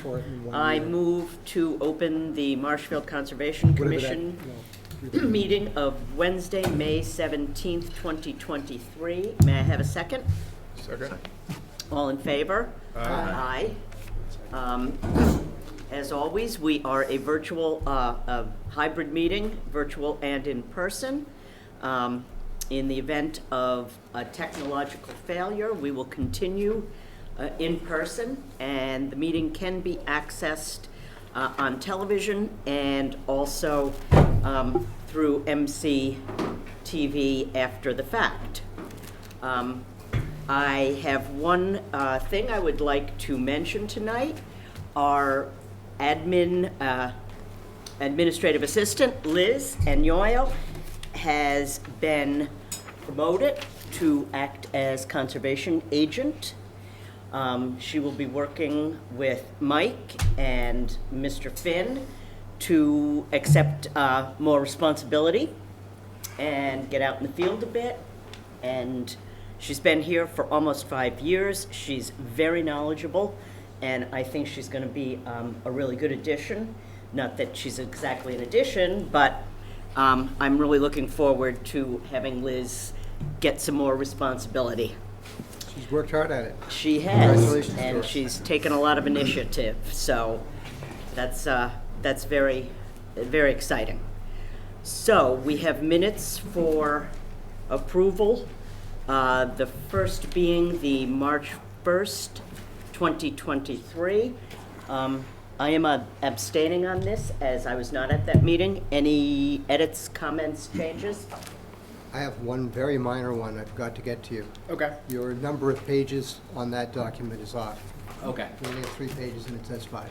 for it in 1 I year. move to open the Marshfield Conservation Whatever that- Commission no. meeting of Wednesday, May 17th, 2023. May I have a second? Second. All in favor? Aye. As always, we are a virtual, a hybrid meeting, virtual and in person. In the event of a technological failure, we will continue in person, and the meeting can be accessed on television and also through MC TV after the fact. I have one thing I would like to mention tonight. Our administrative assistant, Liz Anyoyo, has been promoted to act as conservation agent. She will be working with Mike and Mr. Finn to accept more responsibility and get out in the field a bit. And she's been here for almost 5 years. She's very knowledgeable, and I think she's going to be a really good addition. Not that she's exactly an addition, but I'm really looking forward to having Liz get some more responsibility. She's worked hard at it. She has, Congratulations to and her. she's taken a lot of initiative, so that's very, very exciting. So we have minutes for approval. The first being the March 1st, 2023. I am abstaining on this as I was not at that meeting. Any edits, comments, changes? I have one very minor one I forgot to get to you. Okay. Your number of pages on that document is off. Okay. You only have 3 pages and it says 5.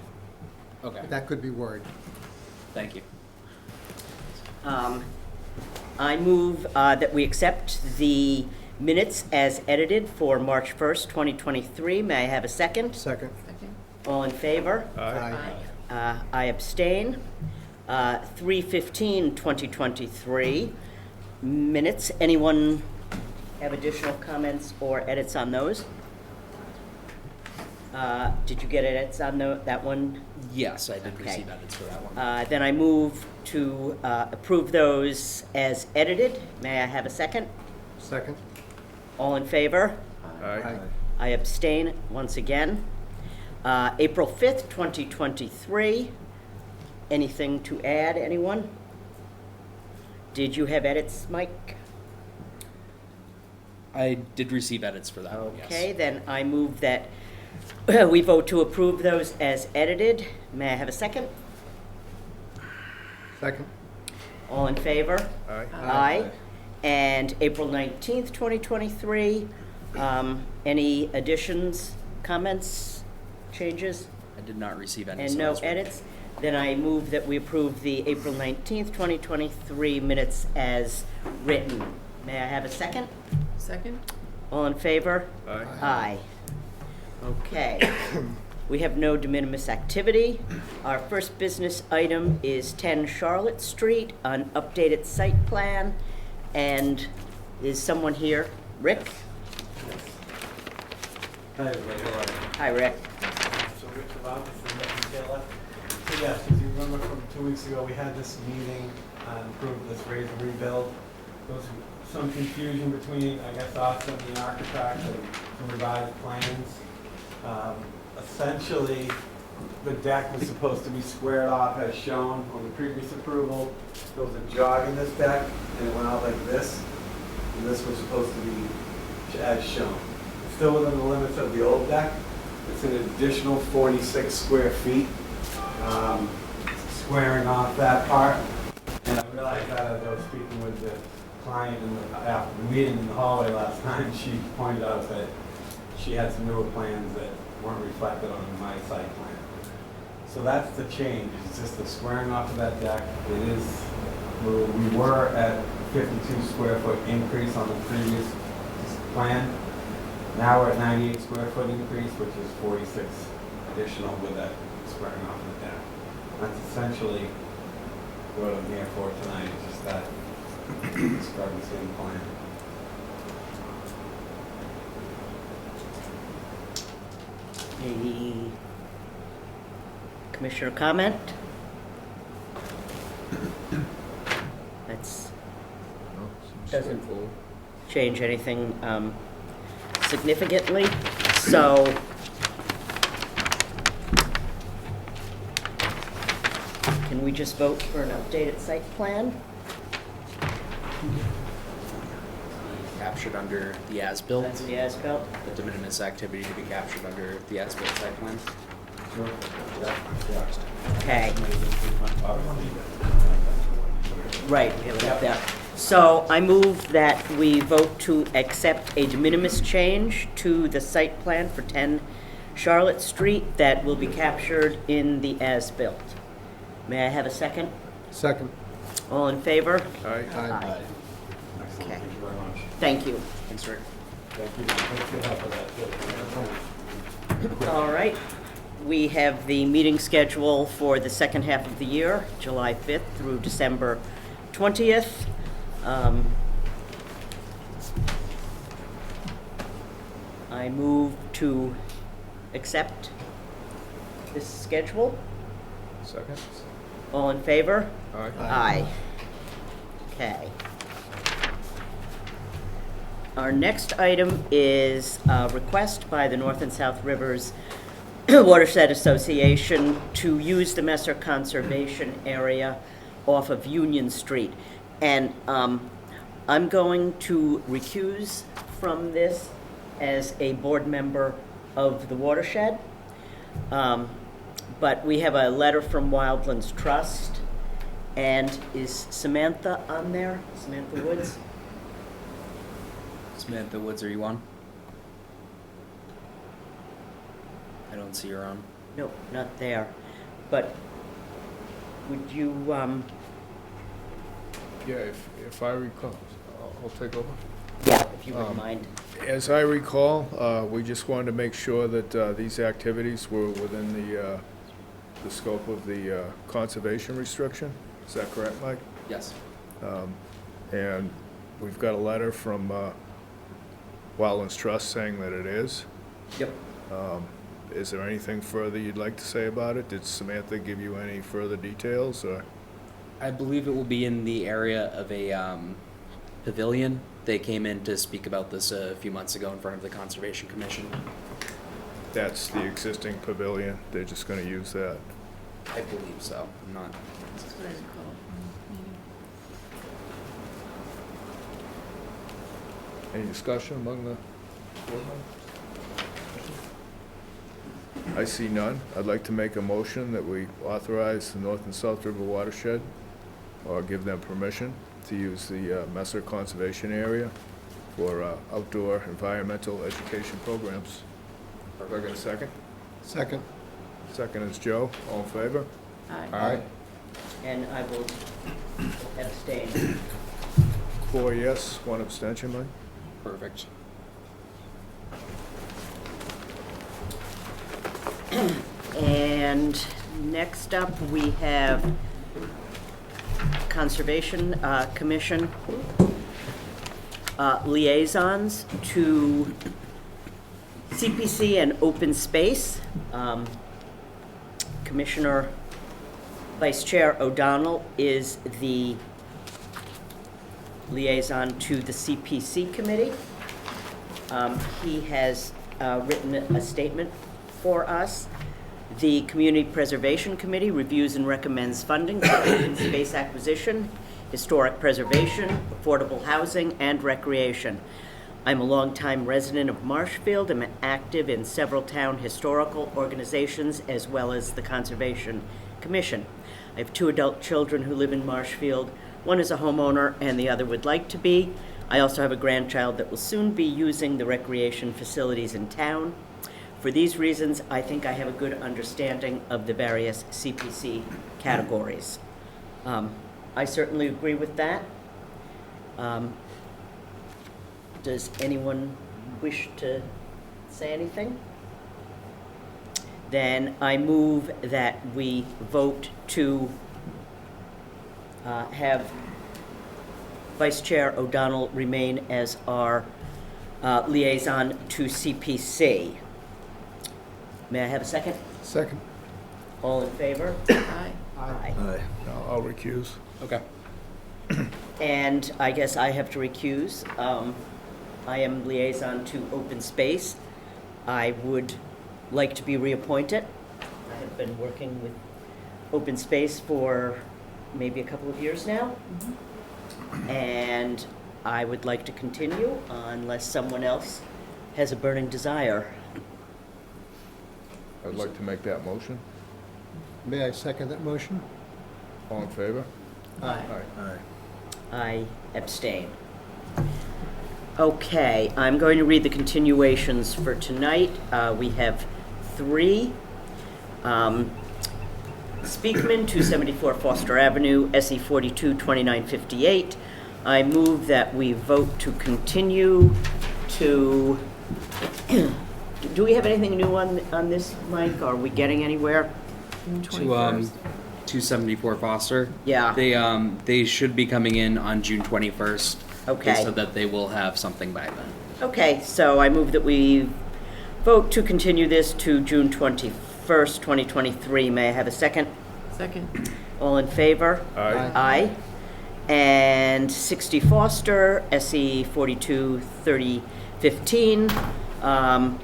Okay. But that could be Word. Thank you. I move that we accept the minutes as edited for March 1st, 2023. May I have a second? Second. All in favor? Aye. I abstain. 3/15/2023 minutes. Anyone have additional comments or edits on those? Did you get edits on that one? Yes, I did Okay. receive edits for that one. Then I move to approve those as edited. May I have a second? Second. All in favor? Aye. I abstain once again. April 5th, 2023. Anything to add, anyone? Did you have edits, Mike? I did receive edits for that one, Okay, yes. then I move that we vote to approve those as edited. May I have a second? Second. All in favor? Aye. Aye. And April 19th, 2023. Any additions, comments, changes? I did not receive any. And so no those were- edits? Then I move that we approve the April 19th, 2023 minutes as written. May I have a second? Second? All in favor? Aye. Aye. Okay. We have no de minimis activity. Our first business item is 10 Charlotte Street, an updated site plan. And is someone here? Rick? Hi, everybody. How are you? Hi, Rick. So Rich Lavant from Rick Taylor. So yes, as you remember from 2 weeks ago, we had this meeting and approved this raise and rebuild. There was some confusion between, I guess, us and the architect and some revised plans. Essentially, the deck was supposed to be squared off as shown on the previous approval. There was a jog in this deck, and it went out like this. And this was supposed to be as shown. It's still within the limits of the old deck. It's an additional 46 square feet, squaring off that part. And I realized that as I was speaking with the client after the meeting in the hallway last time, she pointed out that she had some newer plans that weren't reflected on my site plan. So that's the change, it's just the squaring off of that deck. It is, we were at 52 square foot increase on the previous plan. Now we're at 98 square foot increase, which is 46 additional with that squaring off the deck. That's essentially what I'm here for tonight, is just that discrepancy in plan. Commissioner comment? That's, doesn't change anything significantly, so can we just vote for an updated site plan? Captured under the as-built, That's the as-built? the de minimis activity to be captured under the as-built site plan. Sure. Yeah. Okay. Right, we have it up there. So I move that we vote to accept a de minimis change to the site plan for 10 Charlotte Street that will be captured in the as-built. May I have a second? Second. All in favor? Aye. Aye. Excellent. Okay. Thank you very much. Thank you. Thanks, Rick. Thank you. Thanks for your help with that, too. All right. We have the meeting schedule for the second half of the year, July 5th through December 20th. I move to accept this schedule. Second? All in favor? Aye. Aye. Okay. Our next item is a request by the North and South Rivers Watershed Association to use the Messer Conservation Area off of Union Street. And I'm going to recuse from this as a board member of the watershed. But we have a letter from Wildlands Trust. And is Samantha on there? Samantha Woods? Samantha Woods, are you on? I don't see her on. No, not there. But would you, Yeah, if I recall, I'll take over. yeah, if you wouldn't mind. As I recall, we just wanted to make sure that these activities were within the scope of the conservation restriction. Is that correct, Mike? Yes. And we've got a letter from Wildlands Trust saying that it is. Yep. Is there anything further you'd like to say about it? Did Samantha give you any further details, or? I believe it will be in the area of a pavilion. They came in to speak about this a few months ago in front of the Conservation Commission. That's the existing pavilion, they're just gonna use that? I believe so. I'm not. Any discussion among the board members? I see none. I'd like to make a motion that we authorize the North and South River Watershed, or give them permission to use the Messer Conservation Area for outdoor environmental education programs. Have I got a second? Second. Second is Joe. All in favor? Aye. And I will abstain. 4 yes, 1 abstention, Mike? Perfect. And next up, we have Conservation Commission liaisons to CPC and Open Space. Commissioner Vice Chair O'Donnell is the liaison to the CPC committee. He has written a statement for us. The Community Preservation Committee reviews and recommends funding for open space acquisition, historic preservation, affordable housing, and recreation. I'm a longtime resident of Marshfield. I'm active in several town historical organizations as well as the Conservation Commission. I have 2 adult children who live in Marshfield. One is a homeowner and the other would like to be. I also have a grandchild that will soon be using the recreation facilities in town. For these reasons, I think I have a good understanding of the various CPC categories. I certainly agree with that. Does anyone wish to say anything? Then I move that we vote to have Vice Chair O'Donnell remain as our liaison to CPC. May I have a second? Second. All in favor? Aye. Aye. Now, I'll recuse. Okay. And I guess I have to recuse. I am liaison to open space. I would like to be reappointed. I have been working with open space for maybe a couple of years now. And I would like to continue unless someone else has a burning desire. I'd like to make that motion. May I second that motion? All in favor? Aye. Aye. I abstain. Okay, I'm going to read the continuations for tonight. We have 3. Speakman, 274 Foster Avenue, SE 42, 2958. I move that we vote to continue to, do we have anything new on this, Mike? Are we getting anywhere? June To 21st. 274 Foster. Yeah. They should be coming in on June 21st. Okay. They said that they will have something by then. Okay, so I move that we vote to continue this to June 21st, 2023. May I have a second? Second. All in favor? Aye. Aye. And 60 Foster, SE 423015.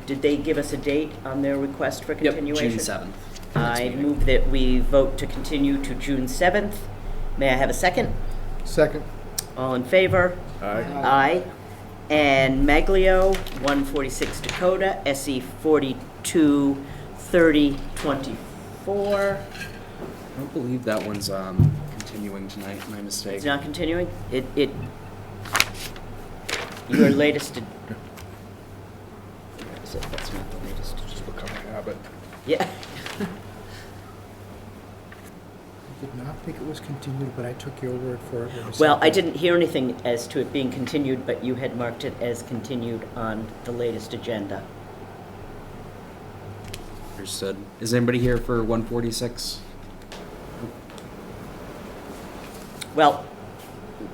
Did they give us a date on their request for continuation? June 7th. I move that we vote to continue to June 7th. May I have a second? Second. All in favor? Aye. Aye. And Maglio, 146 Dakota, SE 423024. I don't believe that one's continuing tonight. My mistake. It's not continuing? Your latest, that's not the latest. Just become a habit. Yeah. I did not think it was continued, but I took your word for it. Well, I didn't hear anything as to it being continued, but you had marked it as continued on the latest agenda. Understood. Is anybody here for 146? Well,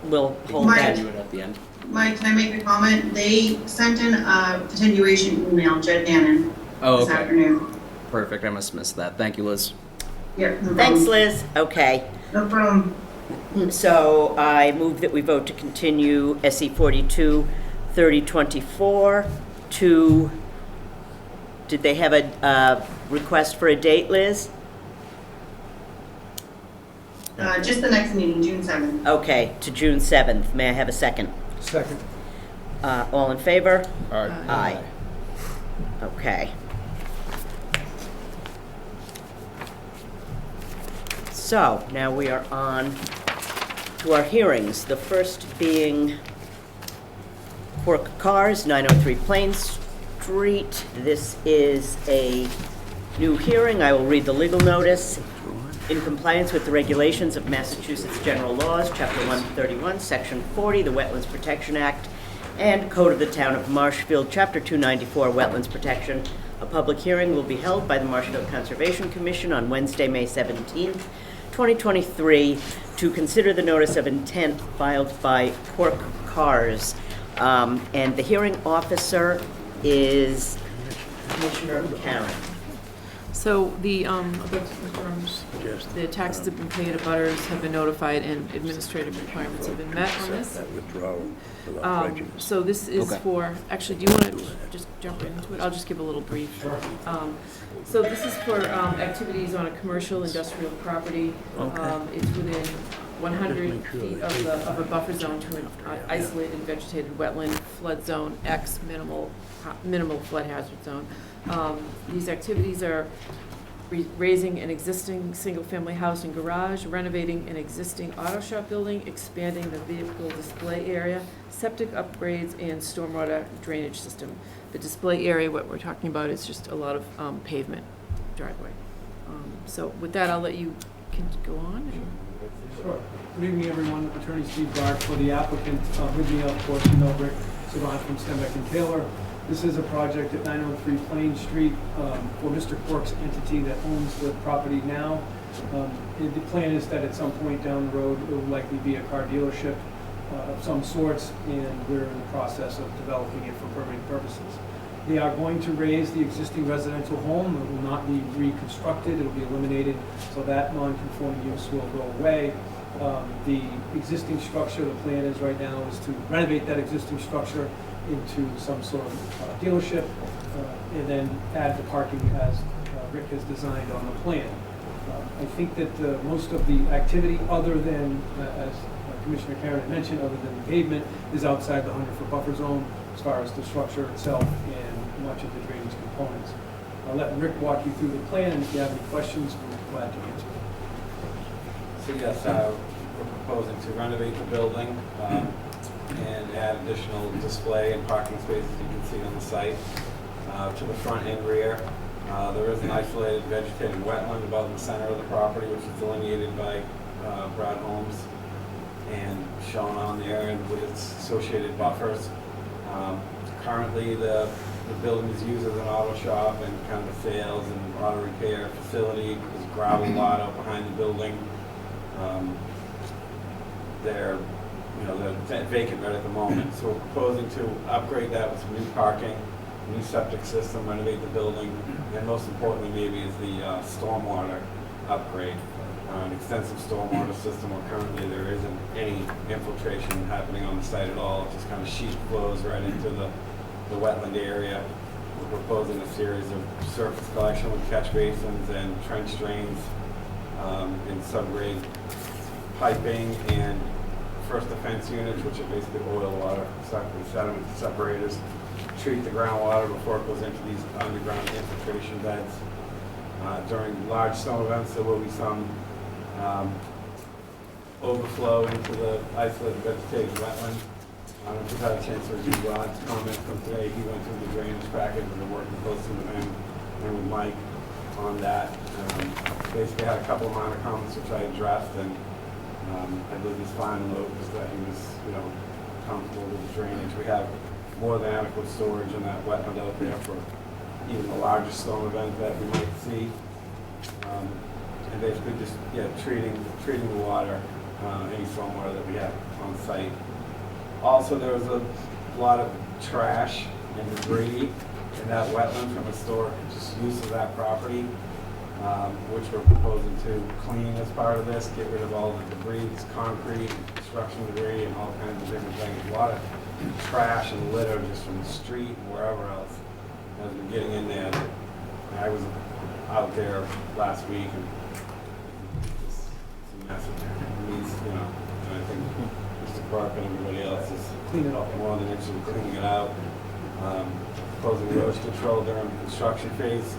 we'll hold Mike. that. Do it at the end. Mike, can I make a comment? They sent in a continuation email, Jed Bannon, Oh, this okay. afternoon. Perfect. I must have missed that. Thank you, Liz. Yep. no Thanks, problem. Liz. Okay. No problem. So I move that we vote to continue SE 423024 to, did they have a request for a date, Liz? Just the next meeting, June 7th. Okay, to June 7th. May I have a second? Second. All in favor? Aye. Aye. Okay. So, now we are on to our hearings. The first being Quirk Cars, 903 Plain Street. This is a new hearing. I will read the legal notice. In compliance with the regulations of Massachusetts General Laws, Chapter 131, Section 40, the Wetlands Protection Act, and Code of the Town of Marshfield, Chapter 294, Wetlands Protection, a public hearing will be held by the Marshfield Conservation Commission on Wednesday, May 17th, 2023, to consider the notice of intent filed by Quirk Cars. And the hearing officer is Commissioner Karen. So the taxes have been paid, abutters have been notified, and administrative requirements have been met on this. So this is Okay. for, actually, do you want to just jump right into it? I'll just give a little brief. So this is for activities on a commercial industrial property. It's within 100 feet of a buffer zone to an isolated vegetated wetland, flood zone, X minimal flood hazard zone. These activities are raising an existing single-family house and garage, renovating an existing auto shop building, expanding the vehicle display area, septic upgrades, and stormwater drainage system. The display area, what we're talking about, is just a lot of pavement driveway. So with that, I'll let you go on. Sure. Good evening, everyone. Attorney Steve Bart for the applicant, with me, of course, Melbrick, Savant from Stenbeck and Taylor. This is a project at 903 Plain Street for Mr. Quirk's entity that owns the property now. The plan is that at some point down the road, it will likely be a car dealership of some sorts, and we're in the process of developing it for permitting purposes. They are going to raise the existing residential home. It will not be reconstructed. It will be eliminated, so that non-conforming use will go away. The existing structure, the plan is right now is to renovate that existing structure into some sort of dealership, and then add the parking as Rick has designed on the plan. I think that most of the activity, other than, as Commissioner Karen had mentioned, other than the pavement, is outside the 100-foot buffer zone as far as the structure itself and much of the drainage components. I'll let Rick walk you through the plan, and if you have any questions, we're glad to answer. So yes, we're proposing to renovate the building and add additional display and parking spaces you can see on the site to the front and rear. There is an isolated vegetated wetland about in the center of the property, which is delineated by Brad Holmes and shown on there and with its associated buffers. Currently, the building is used as an auto shop and kind of a sales and auto repair facility. There's a gravel lot out behind the building. They're vacant right at the moment. So we're proposing to upgrade that with some new parking, new septic system, renovate the building, and most importantly maybe is the stormwater upgrade. An extensive stormwater system where currently there isn't any infiltration happening on the site at all. It just kind of sheet flows right into the wetland area. We're proposing a series of surface collection with catch basins and trench drains and subgrade piping and first defense units, which are basically oil water sediment separators. Treat the groundwater before it goes into these underground infiltration beds. During large snow events, there will be some overflow into the isolated vegetated wetland. I don't know if you've had a chance to review Rod's comments from today. He went through the drainage package and we're working closely with him and with Mike on that. Basically had a couple of minor comments which I addressed, and I believe his final note was that he was, comfortable with the drainage. We have more than adequate storage in that wetland out there for even the largest storm event that we might see. And basically just, treating the water, any stormwater that we have on site. Also, there was a lot of trash and debris in that wetland from historic just use of that property, which we're proposing to clean as part of this, get rid of all the debris, it's concrete, construction debris, and all kinds of different things. A lot of trash and litter just from the street and wherever else has been getting in there. I was out there last week and it's a mess in there. It needs, and I think Mr. Clark and everybody else is Clean it up. more than interested in cleaning it out. Proposing erosion control during the construction phase.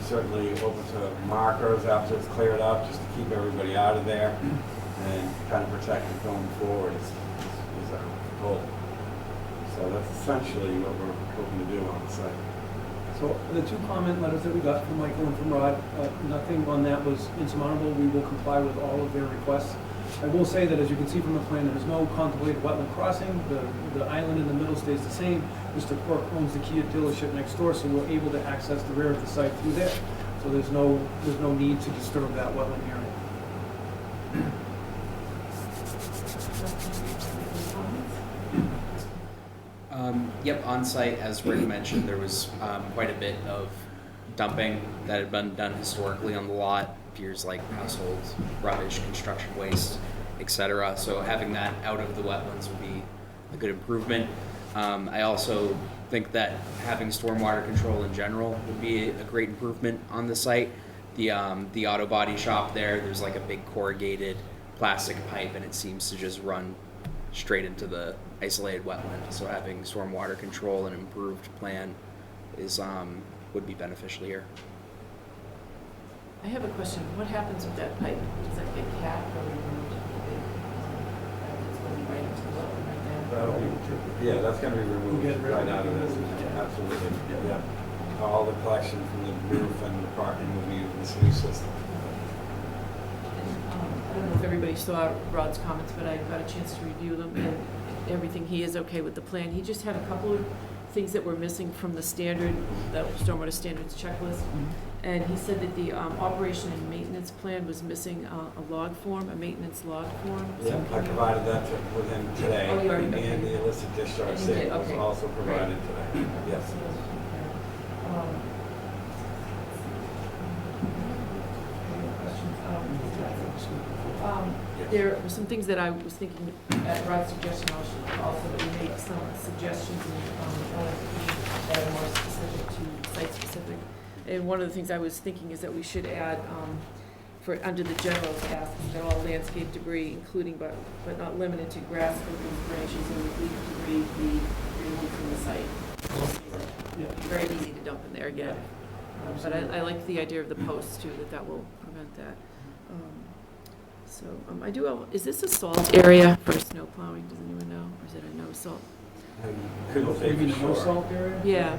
Certainly open to markers after it's cleared up, just to keep everybody out of there and kind of protect it going forward is our goal. So that's essentially what we're hoping to do on the site. So the two comment letters that we got from Michael and from Rod, nothing on that was insurmountable. We will comply with all of their requests. I will say that, as you can see from the plan, there is no contemplated wetland crossing. The island in the middle stays the same. Mr. Quirk owns the Kia dealership next door, so we're able to access the rear of the site through there. So there's no need to disturb that wetland area. Yep, on site, as Rick mentioned, there was quite a bit of dumping that had been done historically on the lot. Appears like household rubbish, construction waste, etc. So having that out of the wetlands would be a good improvement. I also think that having stormwater control in general would be a great improvement on the site. The auto body shop there's like a big corrugated plastic pipe, and it seems to just run straight into the isolated wetland. So having stormwater control and improved plan is would be beneficial here. I have a question. What happens with that pipe? Does that get capped or removed? It's going right into the wetland right there. That'll be, that's going to be removed right out of this. Absolutely. Yeah. All the collection from the roof and the parking will be in this new system. I don't know if everybody saw Rod's comments, but I got a chance to review them, and everything, he is okay with the plan. He just had a couple of things that were missing from the standard, the stormwater standards checklist. And he said that the operation and maintenance plan was missing a log form, a maintenance log form. Yeah, I provided that with him today. Oh, you already- okay. And the illicit discharge And you did, statement was okay. also provided today. Yes. There were some things that I was thinking, at Rod's suggestion also, that we make some suggestions that are more specific to site-specific. And one of the things I was thinking is that we should add, for, under the general tasks, that all landscape debris, including but not limited to grass, clippings, branches, and leaf debris be removed from the site. Yeah. Very easy to dump in there again. But I like the idea of the posts too, that will prevent that. So, I do have, is this a salt area for snow plowing? Does anyone know? Or is it a no salt? I couldn't say You mean the for no sure. salt area? Yeah.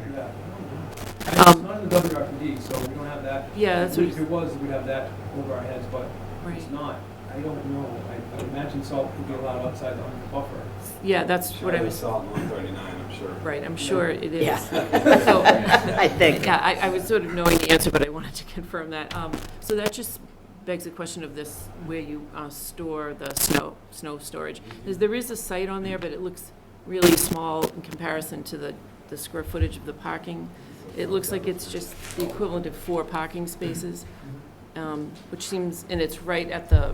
It's not in the WRPD, so we don't have that. Yeah, that's what If it was, we'd have that over our heads, but Right. it's not. I don't know. I would imagine salt could be allowed outside the 100 buffer. Yeah, that's what I There's was, salt in 139, I'm sure. right, I'm sure it is. Yeah. So, I think. yeah, I was sort of knowing the answer, but I wanted to confirm that. So that just begs the question of this, where you store the snow storage. There is a site on there, but it looks really small in comparison to the square footage of the parking. It looks like it's just the equivalent of 4 parking spaces, which seems, and it's right at the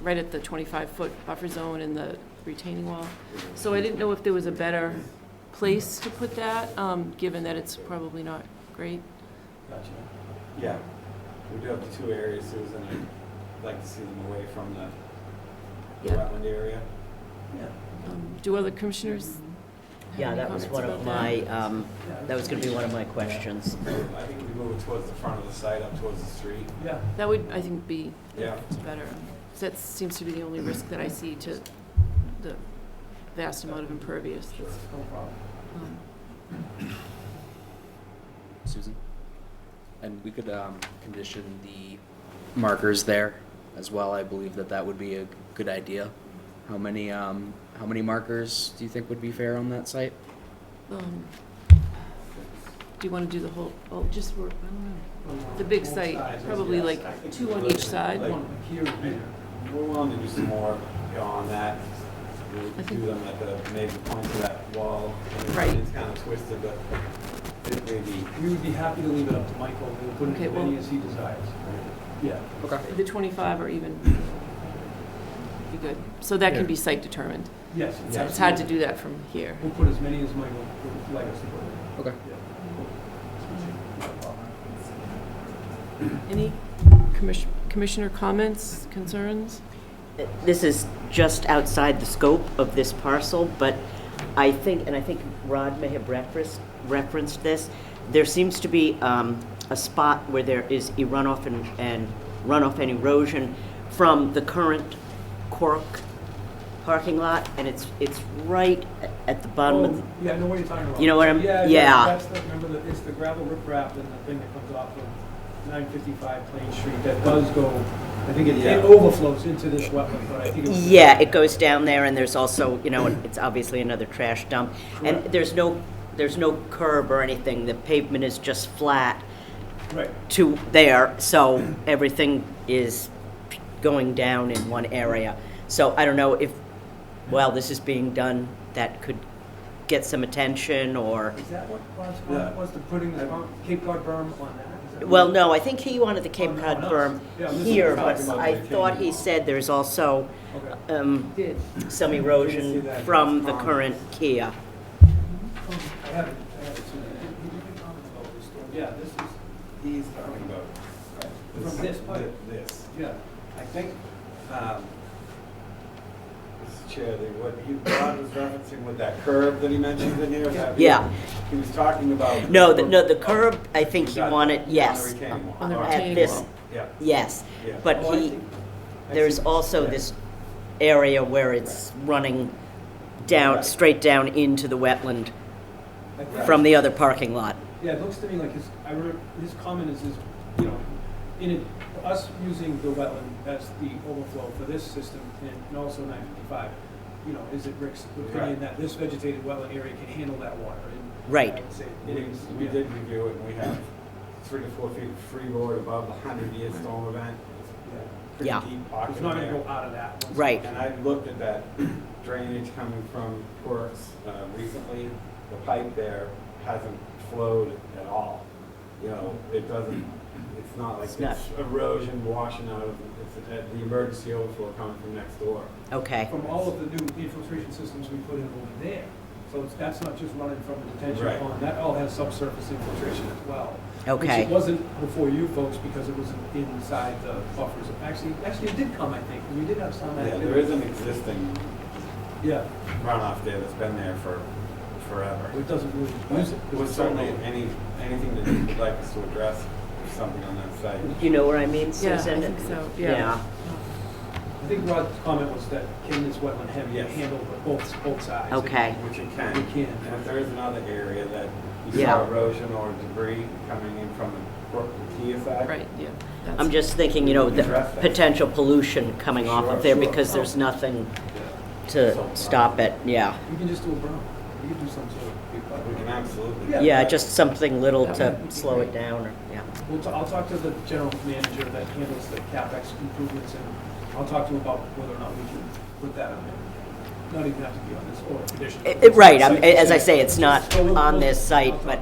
25-foot buffer zone in the retaining wall. So I didn't know if there was a better place to put that, given that it's probably not great. Gotcha. Yeah. We do have the 2 areas, Susan. I'd like to see them away from the Yeah. wetland area. Do other commissioners have Yeah, any that was comments one of about that? my, that was gonna be one of my questions. I think we move it towards the front of the site, up towards the street. Yeah. That would, I think, be Yeah. better. That seems to be the only risk that I see to the vast amount of impervious. Sure. No problem. Um, Susan? And we could condition the markers there as well. I believe that would be a good idea. How many markers do you think would be fair on that site? Do you want to do the whole, just work, I don't know. The big site, probably like 2 on each side. One here and here. We're willing to do some more, on that. I We'll think- do them at the major points of that wall. Right. It's kind of twisted, but it may be. We would be happy to leave it up to Michael. We'll put in Okay, as many well- as he desires. Yeah. Okay. The 25 or even, be good. So that can be site determined. Yes. So it's hard to do that from here. We'll put as many as Michael would like us to put in. Okay. Any commissioner comments, concerns? This is just outside the scope of this parcel, but I think, and I think Rod may have referenced this, there seems to be a spot where there is a runoff and runoff and erosion from the current Cork parking lot, and it's right at the bottom of the, Yeah, I know what you're talking about. You know what I'm- Yeah. yeah. That's the, remember, it's the gravel riprap and the thing that comes off of 955 Plain Street that does go, I think it overflows into this wetland, but I think it's. yeah, it goes down there, and there's also, it's obviously another trash dump. And Correct. there's no curb or anything, the pavement is just flat Right. to there, so everything is going down in one area. So I don't know if, while this is being done, that could get some attention, or, Is that what Ron's Yeah. comment was, to putting the Cape Cod berm on that? Is that- well, no, I think he wanted the Cape Oh, no, Cod no. berm Yeah, this is here, talking but about I the thought he retaining wall. said there's also Okay. Did. some See erosion that from it's the on. current Kia. I haven't seen it. Did you make comments about this storm? Yeah, this is, He's talking about. From this pipe? This. yeah. I think, Mr. Chair, what Rod was referencing with that curb that he mentioned in here. Yeah. He was talking about. No, the curb, I think he wanted, On the yes, retaining wall. On the All right. at retaining this, wall. Yeah. yes. Yeah. But Oh, I he, think- I there's see. also Yeah. this area where it's running down, Right. straight down into the wetland I think- from the other parking lot. Yeah, it looks to me like his comment is, you know, in it, us using the wetland as the overflow for this system and also 955, you know, is it Rick's opinion Right. that this vegetated wetland area can handle that water? And Right. I would say it is. We yeah. did review it, and we have 3 to 4 feet of freeboard above the 100-year storm event. Pretty Yeah. deep pocket It's not there. gonna go out of that. once- Right. And I've looked at that drainage coming from Quirks recently. The pipe there hasn't flowed at all. You know, it doesn't, it's not like It's not- it's erosion washing out of, it's the emergency overflow coming from next door. Okay, From all of the new infiltration systems we put in over there. So that's not just running from the detention Right. pond, that all has subsurface infiltration as well. Which okay. it wasn't before you folks because it was inside the buffers. Actually, it did come, I think, we did have some. Yeah, there is an existing Yeah, runoff there that's been there for forever. it doesn't really use it. It was certainly anything that you would like us to address, something on that site. You know what I mean, Yeah, I Susan? think so, Yeah. yeah. I think Rod's comment was that Ken is wetland heavy, Yes. and handle both sides. Okay. Which you can. We can. And if there is another area that you Yeah. saw erosion or debris coming in from the Kia side. Right, yeah. that's- I'm just thinking, you know, the potential pollution coming off of there Sure, sure. because there's nothing to stop it, yeah. We can just do a berm. We can do some sort of big pipe. We can absolutely. Yeah. Yeah, just something little to Okay. slow it down, or, yeah. I'll talk to the general manager that handles the CapEx improvements, and I'll talk to him about whether or not we can put that on there. Not even have to be on this or condition. Right, as I say, it's not So we'll- on we'll- this I'll site, talk. but,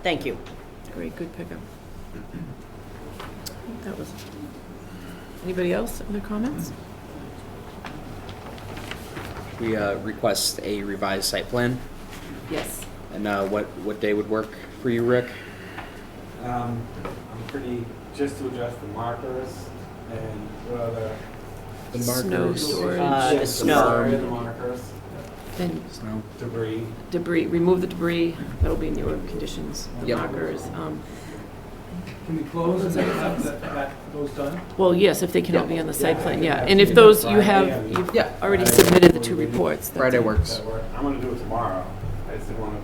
thank you. Great, good pickup. That was, anybody else, other comments? We request a revised site plan, Yes. and what day would work for you, Rick? I'm pretty, just to address the markers and what other. Snow storage, The snow. Area, the markers, then Snow. debris. debris, remove the debris, that'll be in your conditions, the Yep. markers. Can we close and have that those done? Well, yes, if they cannot be on the site plan, yeah. And if those, you've Yeah. already submitted the two reports. that's Friday it. works. I'm gonna do it tomorrow. I just didn't wanna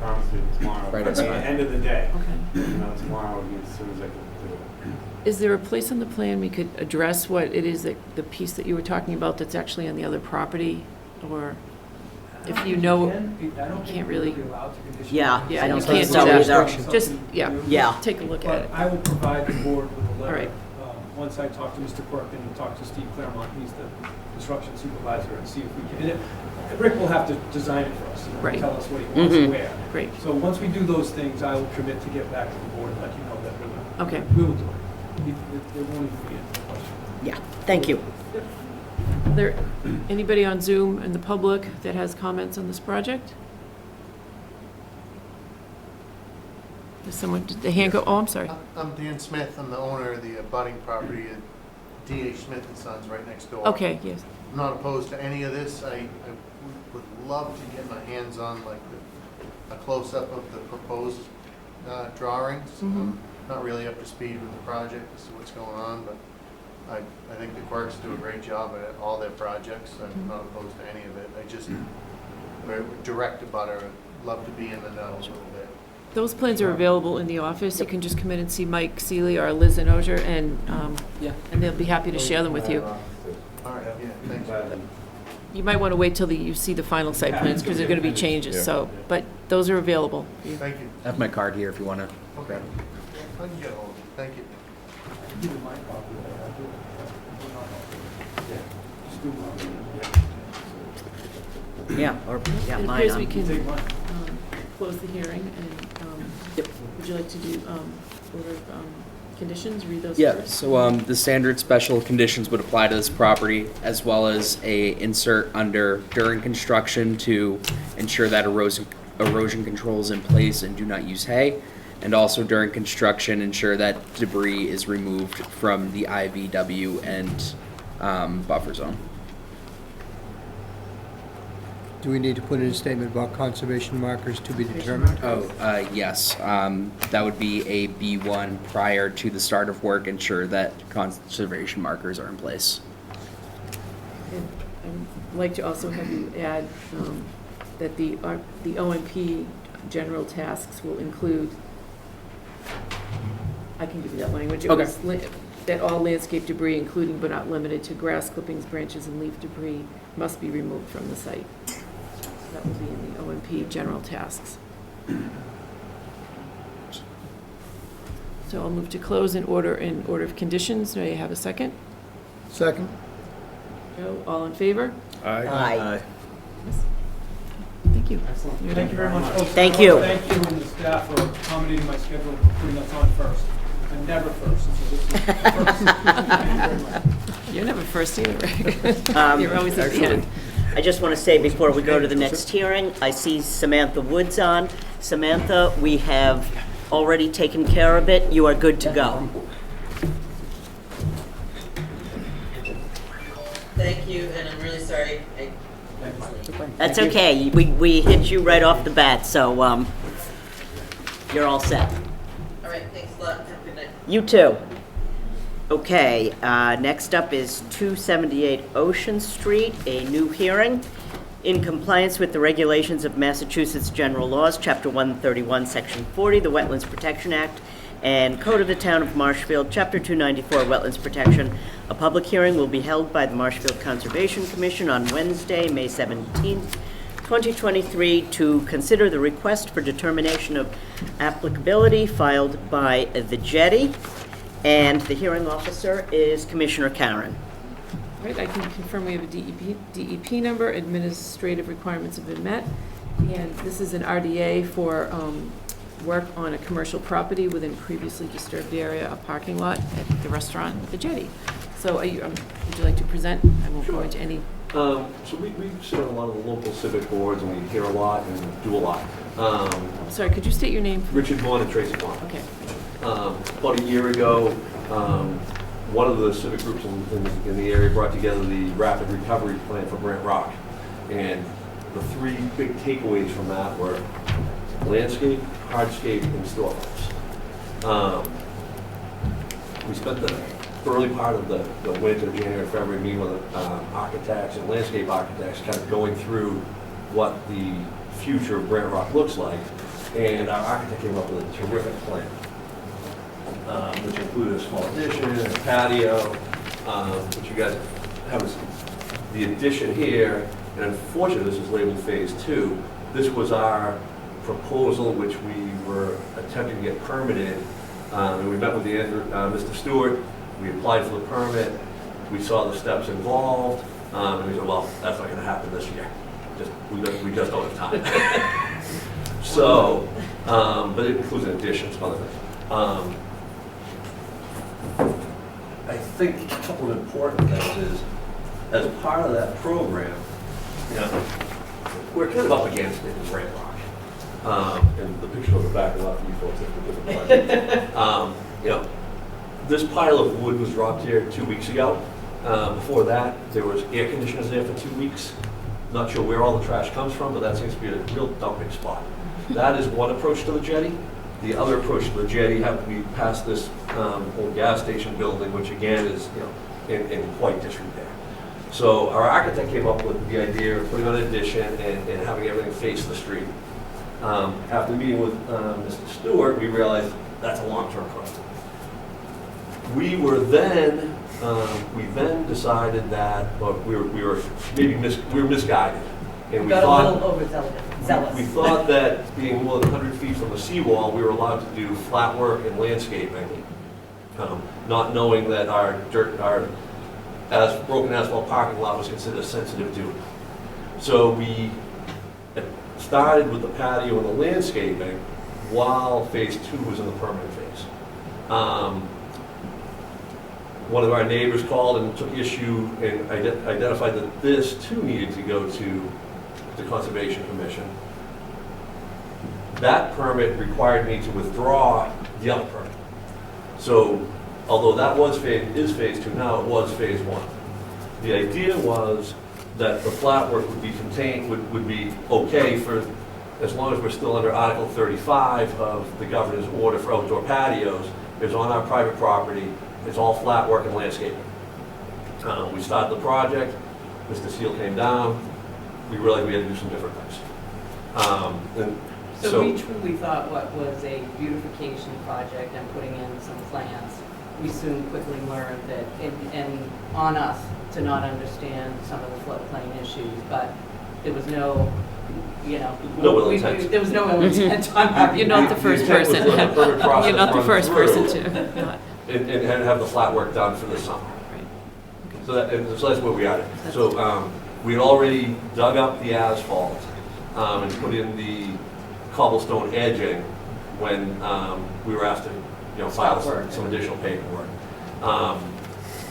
promise you tomorrow. Friday's At the fine. end of the day. Okay. You know, tomorrow would be as soon as I could do it. Is there a place on the plan we could address what it is, that the piece that you were talking about that's actually on the other property? Or if you know, I don't think can't we're really- allowed to condition. Yeah, yeah, I you don't can't think do so that. either. Just, yeah, Yeah. take a look at it. But I will provide the board with a All letter. right. Once I talk to Mr. Quirk and talk to Steve Claremont, he's the construction supervisor, and see if we can. And Rick will have to design it for us, you know, Right. tell us what he wants Mhm. where. Great, So once we do those things, I will commit to get back to the board and let you know that we're okay. we will do it. There won't even be a question. Yeah, thank you. There, anybody on Zoom in the public that has comments on this project? Does someone, did the hand go, oh, I'm sorry. I'm Dan Smith, I'm the owner of the abutting property at D.H. Smith and Sons right next door. Okay, yes, I'm not opposed to any of this, I would love to get my hands on like a close-up of the proposed drawings. Mhm. Not really up to speed with the project, as to what's going on, but I think the Quirks do a great job at all their projects, I'm not opposed to any of it. I just, we're direct abutter, I'd love to be in the know a little bit. those plans are available in the office. You can just come in and see Mike Seeley or Liz Enoger, Yeah. and they'll be happy to share them with you. All right, yeah, thanks. You might want to wait till you see the final site plans, because there are going to be changes, Yeah. so, but those are available. Thank you. I have my card here if you want to Okay. grab it. I can get hold of it, thank you. Give me my copy, I'll do it. Just do one. Yeah, or, yeah, It mine appears we on. can Take mine. close the hearing, and would you like to do order of conditions, read those Yeah, first? so the standard special conditions would apply to this property, as well as a insert under during construction to ensure that erosion control is in place and do not use hay. And also during construction, ensure that debris is removed from the IVW and buffer zone. Do we need to put in a statement about conservation markers to be determined? Oh, yes, that would be a B1 prior to the start of work, ensure that conservation markers are in place. And I'd like to also have you add that the OMP general tasks will include, I can give you that language. It Okay. was that all landscape debris, including but not limited to grass clippings, branches, and leaf debris, must be removed from the site. That will be in the OMP general tasks. So I'll move to close in order of conditions. Do I have a second? Second. Joe, all in favor? Aye. Thank you. Excellent. You're Thank you very much, folks. Thank I you. wanna Thank you and the staff for accommodating my schedule and putting us on first. I'm never first, so this is first. Thank you very much. You're never first either, Rick. Um, You're always at the end. I just want to say before we go to the next hearing, I see Samantha Woods on. Samantha, we have already taken care of it. You are good to go. Thank you, and I'm really sorry. That's okay. We hit you right off the bat, so you're all set. All right, thanks a lot. Have a good night. You too. Okay, next up is 278 Ocean Street, a new hearing. In compliance with the regulations of Massachusetts General Laws, Chapter 131, Section 40, the Wetlands Protection Act, and Code of the Town of Marshfield, Chapter 294, Wetlands Protection, a public hearing will be held by the Marshfield Conservation Commission on Wednesday, May 17th, 2023, to consider the request for determination of applicability filed by the Jetty. And the hearing officer is Commissioner Karen. Right, I can confirm we have a DEP number, administrative requirements have been met, and this is an RDA for work on a commercial property within previously disturbed area, a parking lot at the restaurant, the Jetty. So would you like to present? I won't go into any. So we sit on a lot of the local civic boards, and we hear a lot and do a lot. Sorry, could you state your name? Richard Vaughn and Tracy Vaughn. Okay. About a year ago, one of the civic groups in the area brought together the rapid recovery plan for Brant Rock. And the three big takeaways from that were landscape, hardscape, and storefronts. We spent the early part of the winter, January, February, meeting with architects and landscape architects, kind of going through what the future of Brant Rock looks like. And our architect came up with a terrific plan, which included a small addition, a patio, which you guys have the addition here. And unfortunately, this is labeled Phase 2. This was our proposal, which we were attempting to get permitted. And we met with Mr. Stewart. We applied for the permit. We saw the steps involved. And we said, well, that's not going to happen this year. We just don't have time. So, but it includes an addition, some other things. I think a couple of important things is, as part of that program, we're kind of up against it in Brant Rock. And the picture on the back is not for you folks, it's a different project. This pile of wood was dropped here 2 weeks ago. Before that, there was air conditioners there for 2 weeks. Not sure where all the trash comes from, but that seems to be a real dumping spot. That is one approach to the jetty. The other approach to the jetty, we passed this old gas station building, which again is in quite disrepair. So our architect came up with the idea of putting on an addition and having everything face the street. After meeting with Mr. Stewart, we realized that's a long-term project. We then decided that we were misguided, and we Got thought a little overzealous. we thought that being more than 100 feet from the seawall, we were allowed to do flat work and landscaping, not knowing that our broken asphalt parking lot was considered sensitive to it. So we started with the patio and the landscaping while Phase 2 was in the permanent phase. One of our neighbors called and took issue and identified that this too needed to go to the Conservation Commission. That permit required me to withdraw the other permit. So, although that is Phase 2 now, it was Phase 1. The idea was that the flat work would be contained, would be okay for, as long as we're still under Article 35 of the governor's order for outdoor patios. It's on our private property. It's all flat work and landscaping. We started the project. Mr. Seal came down. We realized we had to do some different things. So we truly thought what was a beautification project and putting in some plans, we soon quickly learned that, and on us to not understand some of the floodplain issues, but there was no you know. No ill intent. There was no ill intent on our. You're not the first intent was person. to let the permit process You're not the run first through person to, not, And have the flat work done for the summer. right. So that's where we are. So we had already dug up the asphalt and put in the cobblestone edging when we were asked to, file some additional paperwork.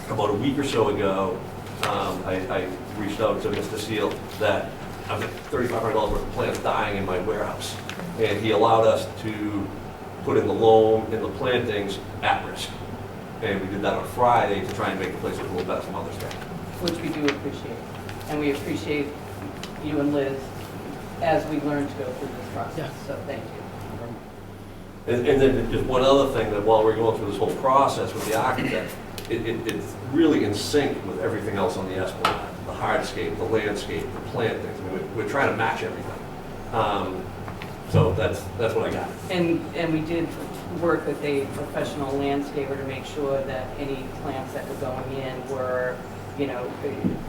About a week or so ago, I reached out to Mr. Seal that I've got $3,500 worth of plants dying in my warehouse. And he allowed us to put in the loam and the plantings at risk. And we did that on Friday to try and make the place look a little better for Mother's Day. Which we do appreciate. And we appreciate you and Liz as we learn to go through this process. So thank you. And then just one other thing, that while we're going through this whole process with the architect, it's really in sync with everything else on the Esplanade. The hardscape, the landscape, the plantings. I mean, we're trying to match everything. So that's what I got. And we did work with a professional landscaper to make sure that any plants that were going in were,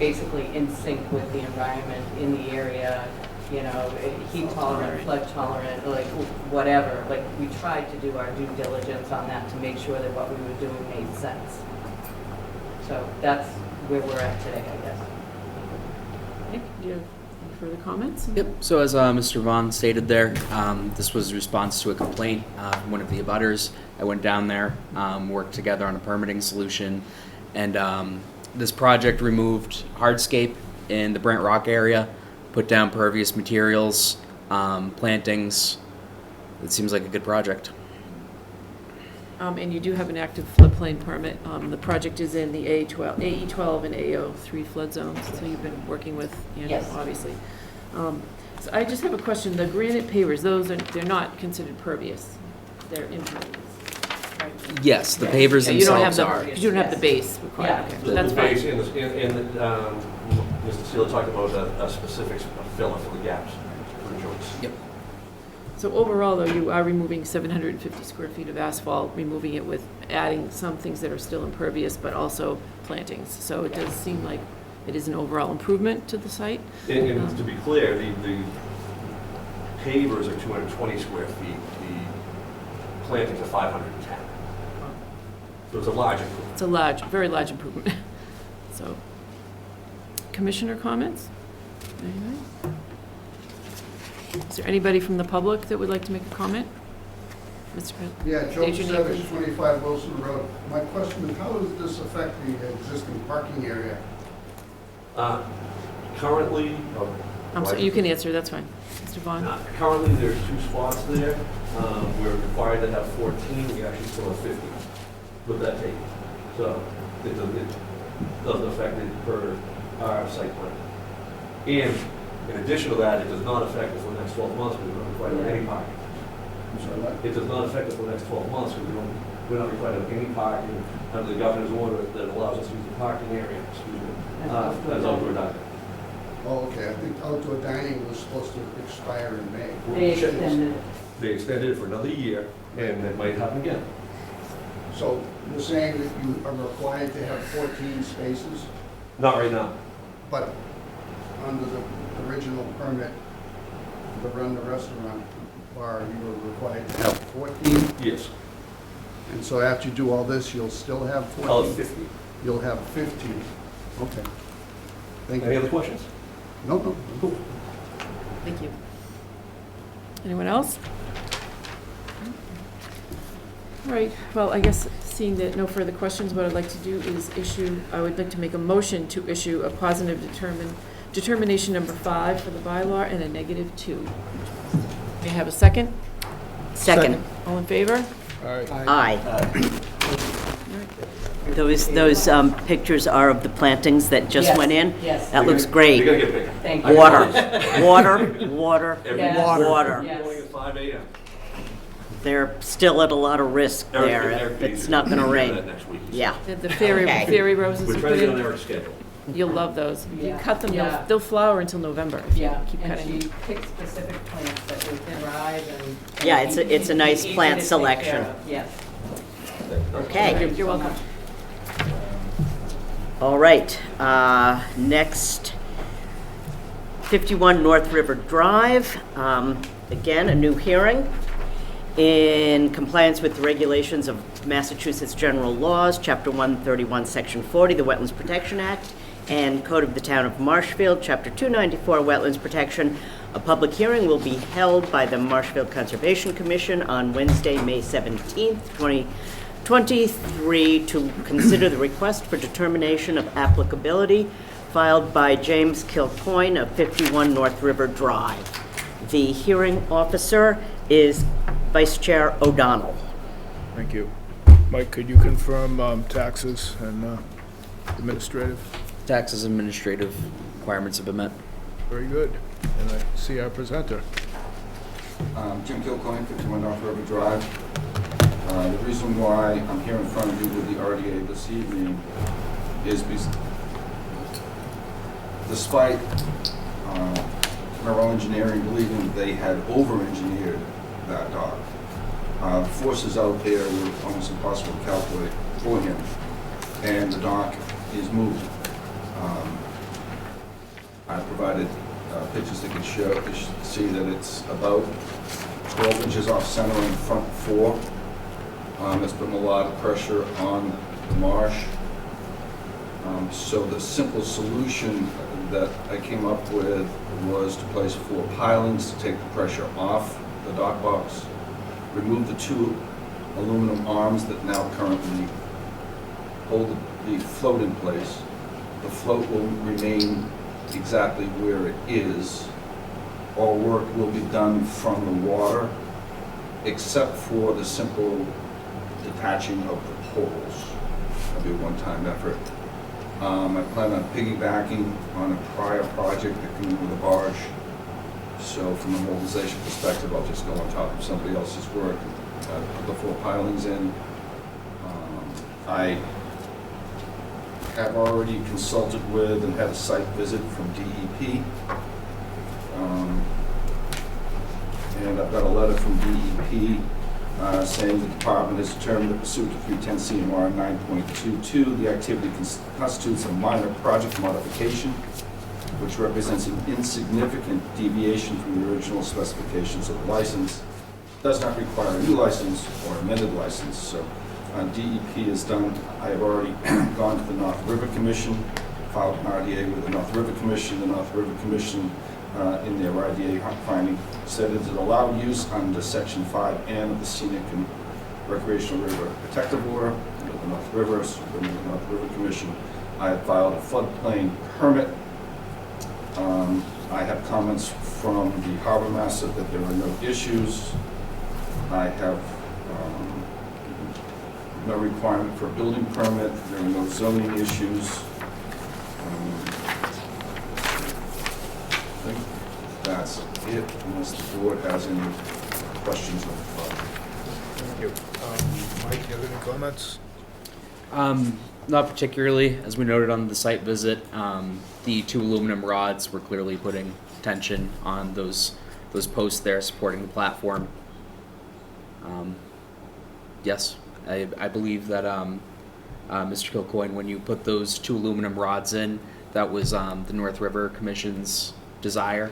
basically in sync with the environment in the area, heat tolerant, flood tolerant, like whatever. Like we tried to do our due diligence on that to make sure that what we were doing made sense. So that's where we're at today, I guess. Nick, do you have any further comments? Yep, so as Mr. Vaughn stated there, this was a response to a complaint from one of the abutters. I went down there, worked together on a permitting solution, and this project removed hardscape in the Brent Rock area, put down pervious materials, plantings. It seems like a good project. And you do have an active floodplain permit. The project is in the AE12 and AO3 flood zones, so you've been working with, Yes. obviously. So I just have a question. The granite pavers, they're not considered pervious. They're impervious, right? Yes, the pavers Yeah, you don't have themselves the, are. you don't have the base required. Yeah. Okay, The that's base fine. and Mr. Seal talked about a specific filler for the gaps, for the joints. Yep. So overall, though, you are removing 750 square feet of asphalt, removing it with adding some things that are still impervious, but also plantings. So it does seem like it is an overall improvement to the site. And to be clear, the pavers are 220 square feet, the plantings are 510. So it's a large improvement. It's a large, very large improvement. So, commissioner comments? Anybody? Is there anybody from the public that would like to make a comment? Mr. President? Yeah, Joe State your name, Savage, please. 25 Wilson Road. My question is, how does this affect the existing parking area? Currently, I'm sorry, you can answer, that's fine. Mr. Vaughn? currently there's 2 spots there. We're required to have 14, we actually still have 50 with that tape. So it doesn't affect it per our site plan. And in addition to that, it does not affect us for the next 12 months, because we're not required to have any parking. I'm sorry, what? It does not affect us for the next 12 months, because we're not required to have any parking under the governor's order that allows us to use the parking area, as outdoor dining. Oh, okay, I think outdoor dining was supposed to expire in May. They extended it. They extended it for another year, and it might happen again. So you're saying that you are required to have 14 spaces, Not right now. but under the original permit to run the restaurant bar, you were required to have 14? Yes. And so after you do all this, you'll still have 14? Call it 50. You'll have 15. Okay. Thank you. Any other questions? No. Cool. Thank you. Anyone else? All right, well, I guess seeing that no further questions, what I'd like to do is I would like to make a motion to issue a positive determination number 5 for the bylaw and a negative 2. May I have a second? Second. All in favor? All right. Aye. Those pictures are of the plantings that just Yes, went in? yes. That looks They're great. gonna get bigger. Thank you. Water. Every Yes. Water. Yes. morning at 5 a.m. They're still at a lot of risk there if it's not going to rain. Next week. Yeah. The fairy Okay. fairy roses We're are trying put to get on in. Eric's schedule. You'll love those. If you Yeah. cut them, Yeah. they'll flower until November if you Yeah, keep and cutting she them. picked specific plants that would thrive and. Yeah, it's a nice easy plant to take selection. care of. Yes. Okay. You're welcome. All right. Next 51 North River Drive. Again, a new hearing in compliance with the regulations of Massachusetts General Laws, Chapter 131, Section 40, the Wetlands Protection Act, and Code of the Town of Marshfield, Chapter 294, Wetlands Protection. A public hearing will be held by the Marshfield Conservation Commission on Wednesday, May 17th, 2023, to consider the request for determination of applicability filed by James Kilcoyne of 51 North River Drive. The hearing officer is Vice Chair O'Donnell. Thank you. Mike, could you confirm taxes and administrative? Taxes administrative requirements have been met. Very good. And I see our presenter. Jim Kilcoyne, 51 North River Drive. The reason why I'm here in front of you with the RDA this evening is because despite Merrill Engineering believing they had over-engineered that dock, the forces out there were almost impossible to calculate for him, and the dock is moving. I provided pictures that could see that it's about 12 inches off center on the front four. It's putting a lot of pressure on the marsh. So the simple solution that I came up with was to place 4 pilings to take the pressure off the dock box, remove the 2 aluminum arms that now currently hold the float in place. The float will remain exactly where it is. All work will be done from the water, except for the simple detaching of the poles. That'll be a one-time effort. I plan on piggybacking on a prior project that came in with a barge. So from a mobilization perspective, I'll just go on top of somebody else's work, put the 4 pilings in. I have already consulted with and had a site visit from DEP. And I've got a letter from DEP saying the department has determined that pursuant to 310 CMR 9.22, the activity constitutes a minor project modification, which represents an insignificant deviation from the original specifications of the license, does not require a new license or amended license. So DEP is done. I have already gone to the North River Commission, filed an RDA with the North River Commission. The North River Commission, in their RDA finding, said it is allowed use under Section 5N of the Scenic and Recreational River Protective Order under the North River. So the North River Commission, I have filed a floodplain permit. I have comments from the harbor master that there are no issues. I have no requirement for a building permit. There are no zoning issues. I think that's it, unless the board has any questions of Thank you. Mike, you have any comments? Not particularly. As we noted on the site visit, the 2 aluminum rods were clearly putting tension on those posts there supporting the platform. Yes, I believe that Mr. Kilcoyne, when you put those 2 aluminum rods in, that was the North River Commission's desire,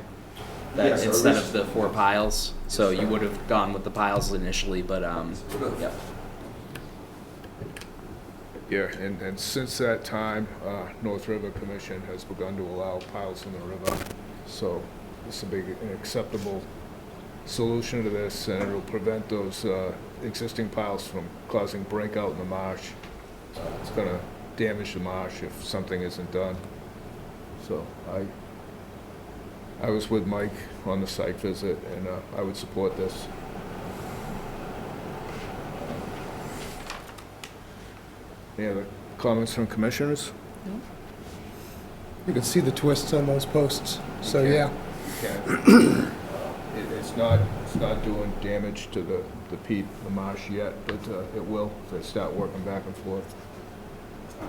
that Yes, instead of the 4 piles. So you would have gone with the piles initially, but yeah. Yeah, and since that time, North River Commission has begun to allow piles in the river. So this will be an acceptable solution to this, and it'll prevent those existing piles from causing breakout in the marsh. It's going to damage the marsh if something isn't done. So I was with Mike on the site visit, and I would support this. Any other comments from commissioners? You can see the twists on those posts, so Okay. yeah. Okay. It's not doing damage to the peat, the marsh yet, but it will if they start working back and forth.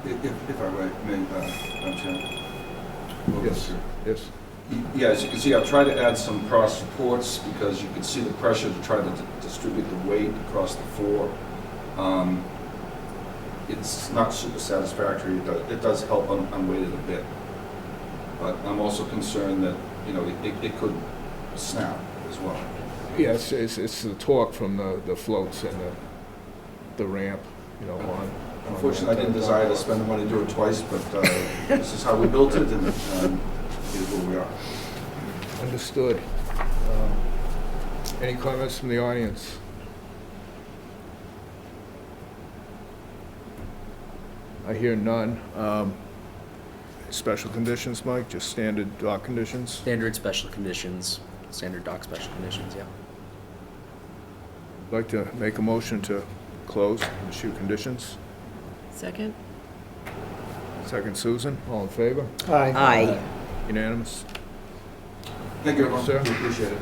If I may, Madam Chair. Yes. Yes. Yeah, as you can see, I've tried to add some cross supports because you can see the pressure to try to distribute the weight across the floor. It's not super satisfactory. It does help unweighted a bit. But I'm also concerned that you know, it could snap as well. Yeah, it's the torque from the floats and the ramp, you know, on. Unfortunately, I didn't desire to spend the money to do it twice, but this is how we built it, and here's where we are. Understood. Any comments from the audience? I hear none. Special conditions, Mike? Just standard dock conditions? Standard special conditions, standard dock special conditions, yeah. I'd like to make a motion to close and issue conditions. Second? Second, Susan. All in favor? Aye. Unanimous? Thank you, everyone. Sir. We appreciate it.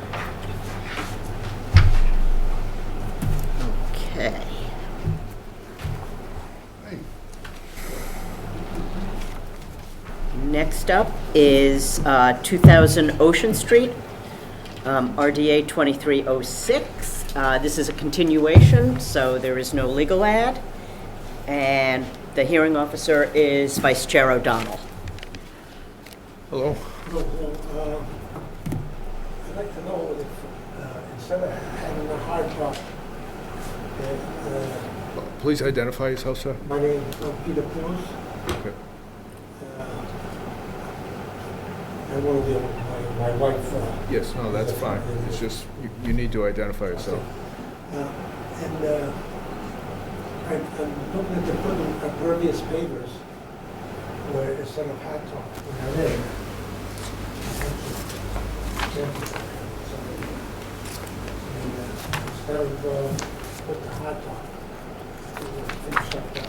Okay. Next up is 2000 Ocean Street, RDA 2306. This is a continuation, so there is no legal ad. And the hearing officer is Vice Chair O'Donnell. Hello. I'd like to know if, instead of having a hard top, Please identify yourself, sir. my name is Peter Cruz. Okay. I want to deal with my wife. Yes, no, that's fine. It's just, you need to identify yourself. And I'm looking at the putting impervious pavers where instead of hot top, when I live. Instead of put the hot top, finish up that.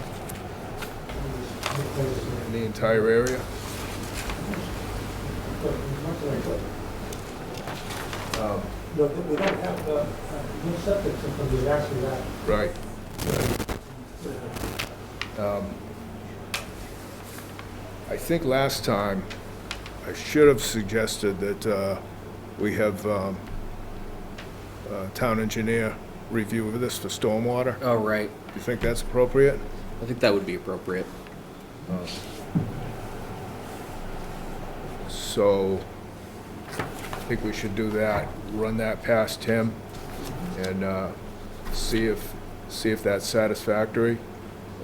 In the entire area? No, we don't have, no septic system, we actually that. Right. I think last time, I should have suggested that we have town engineer review of this for stormwater. Oh, right. You think that's appropriate? I think that would be appropriate. So, I think we should do that, run that past him, and see if that's satisfactory,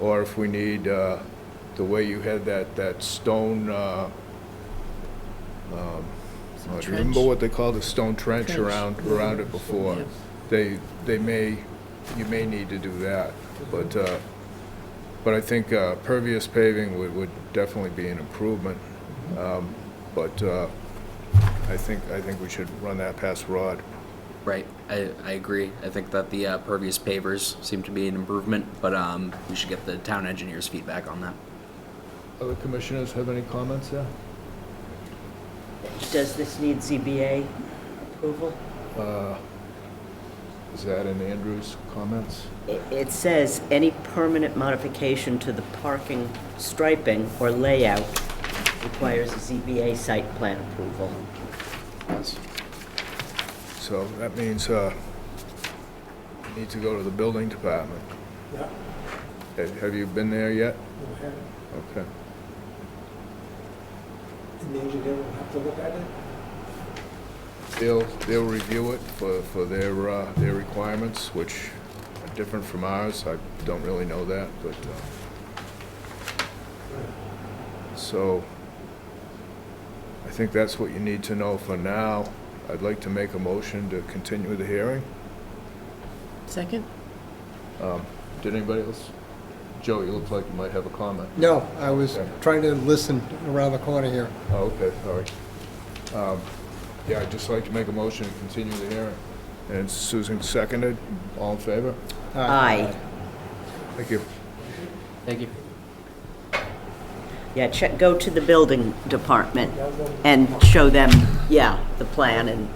or if we need, the way you had that stone, Trench. remember what they called the stone trench around it before? Yep. You may need to do that, but I think pervious paving would definitely be an improvement. But I think we should run that past Rod. Right, I agree. I think that the pervious pavers seem to be an improvement, but we should get the town engineer's feedback on that. Other commissioners have any comments there? Does this need ZBA approval? Is that in Andrew's comments? It says, any permanent modification to the parking striping or layout requires a ZBA site plan approval. Yes. So that means you need to go to the building department. Yeah. Have you been there yet? We have it. Okay. And the engineer will have to look at it. They'll review it for their requirements, which are different from ours. I don't really know that, but so I think that's what you need to know for now. I'd like to make a motion to continue the hearing. Second? Did anybody else? Joe, you look like you might have a comment. No, I was Okay. trying to listen around the corner here. Oh, okay, sorry. Yeah, I'd just like to make a motion to continue the hearing. And Susan seconded. All in favor? Aye. Thank you. Thank you. Yeah, go to the building department and show them, the plan, and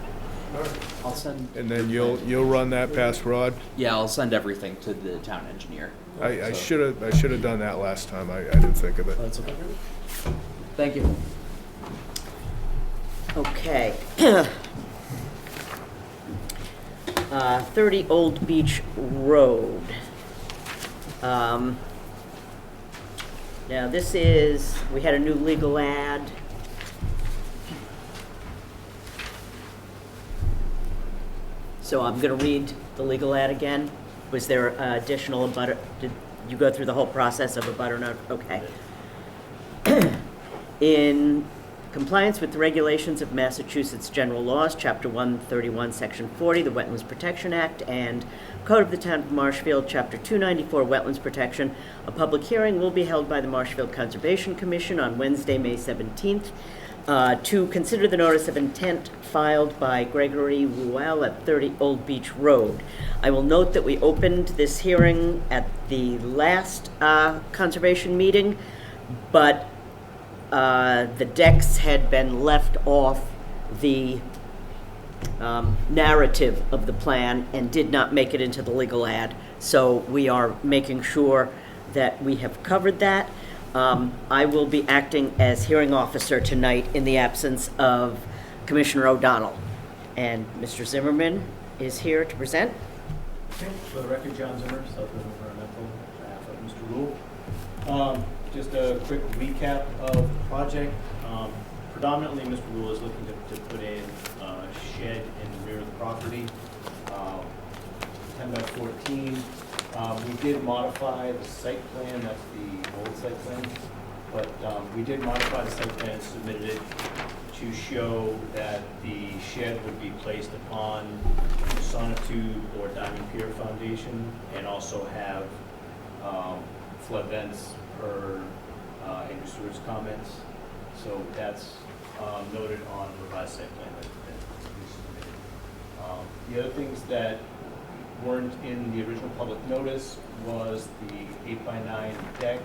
I'll send. And then you'll run that past Rod? Yeah, I'll send everything to the town engineer. I should have done that last time. I didn't think of it. That's okay. Thank you. okay. 30 Old Beach Road. Now, this is, we had a new legal ad. So I'm going to read the legal ad again. Was there additional abutter? Did you go through the whole process of a butter note? Okay. In compliance with the regulations of Massachusetts General Laws, Chapter 131, Section 40, the Wetlands Protection Act, and Code of the Town of Marshfield, Chapter 294, Wetlands Protection, a public hearing will be held by the Marshfield Conservation Commission on Wednesday, May 17th, to consider the notice of intent filed by Gregory Ruel at 30 Old Beach Road. I will note that we opened this hearing at the last conservation meeting, but the decks had been left off the narrative of the plan and did not make it into the legal ad. So we are making sure that we have covered that. I will be acting as hearing officer tonight in the absence of Commissioner O'Donnell. And Mr. Zimmerman is here to present. Okay, for the record, John Zimmer, Southwood Environmental, on behalf of Mr. Rule. Just a quick recap of the project. Predominantly, Mr. Rule is looking to put in a shed in the rear of the property, 10 by 14. We did modify the site plan, that's the old site plan, but we did modify the site plan and submitted it to show that the shed would be placed upon sonotube or diamond pier foundation and also have flood vents per Andrew Stewart's comments. So that's noted on the revised site plan that we submitted. The other things that weren't in the original public notice was the 8x9 deck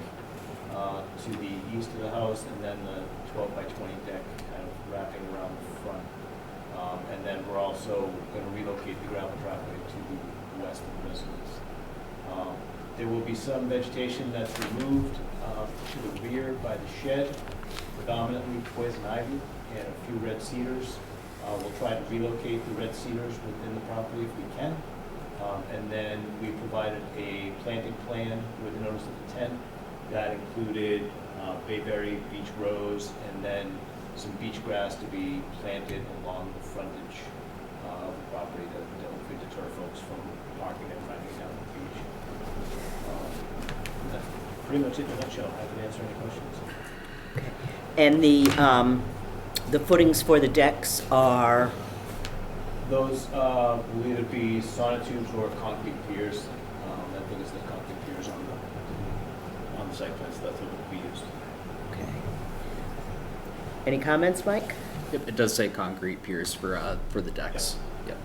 to the east of the house, and then the 12 by 20 deck kind of wrapping around the front. And then we're also going to relocate the gravel driveway to the west of the residence. There will be some vegetation that's removed to the rear by the shed, predominantly poison ivy and a few red cedars. We'll try to relocate the red cedars within the property if we can. And then we provided a planting plan with a notice of intent that included bayberry, beech rose, and then some beach grass to be planted along the frontage of the property to hopefully deter folks from parking and riding down the beach. That's pretty much it in a nutshell. I can answer any questions. And the footings for the decks are? Those will either be sonotubes or concrete piers. I think it's the concrete piers on the site plan, so that's what will be used. Okay. Any comments, Mike? Yep, it does say concrete piers for the decks. Yep.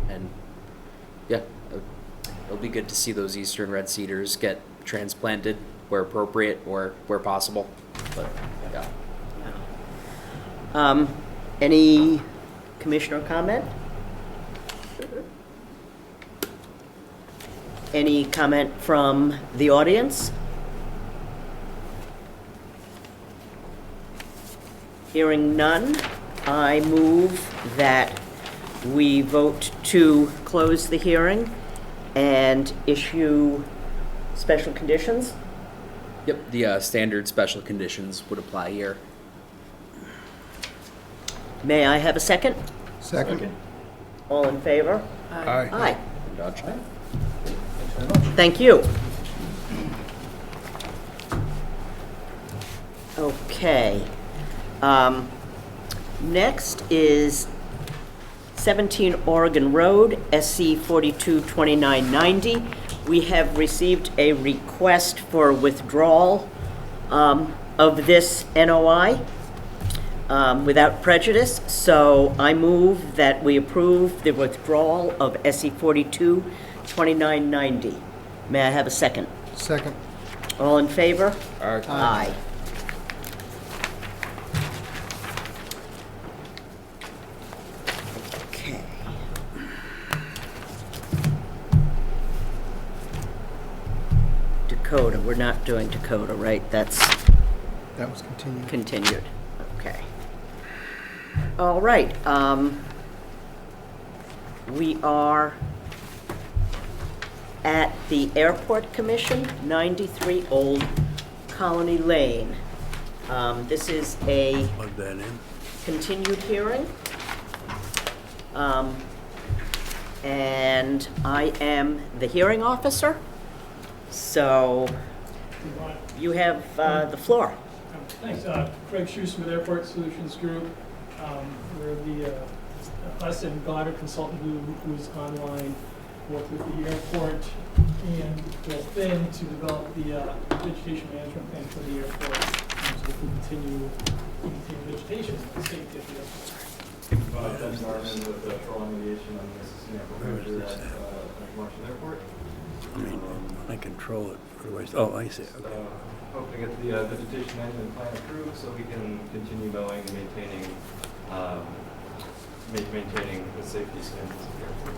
And yeah, it'll be good to see those eastern red cedars get transplanted where appropriate or where possible. But yeah. Any commissioner comment? Any comment from the audience? Hearing none, I move that we vote to close the hearing and issue special conditions. Yep, the standard special conditions would apply here. May I have a second? Second. All in favor? Aye. Aye. Dodge. Thanks very much. Thank you. Okay. Next is 17 Oregon Road, SC 422990. We have received a request for withdrawal of this NOI without prejudice, so I move that we approve the withdrawal of SC 422990. May I have a second? Second. All in favor? Aye. Aye. Okay. Dakota, we're not doing Dakota, right? That's That was continued. continued. Okay. All right. We are at the Airport Commission, 93 Old Colony Lane. This is a continued hearing. And I am the hearing officer, so you have the floor. Thanks. Craig Schuster with Airport Solutions Group. We're the, us and Goddard consultant who's online, worked with the airport and with Finn to develop the vegetation management plan for the airport, so we can continue vegetation and safety of the airport. Ben Garman with Shoreline Mediation on the assistant airport manager at Marshfield Airport. I mean, I control it. Otherwise, oh, I see. Okay. Hoping to get the vegetation management plan approved so we can continue mowing and maintaining the safety standards of the airport.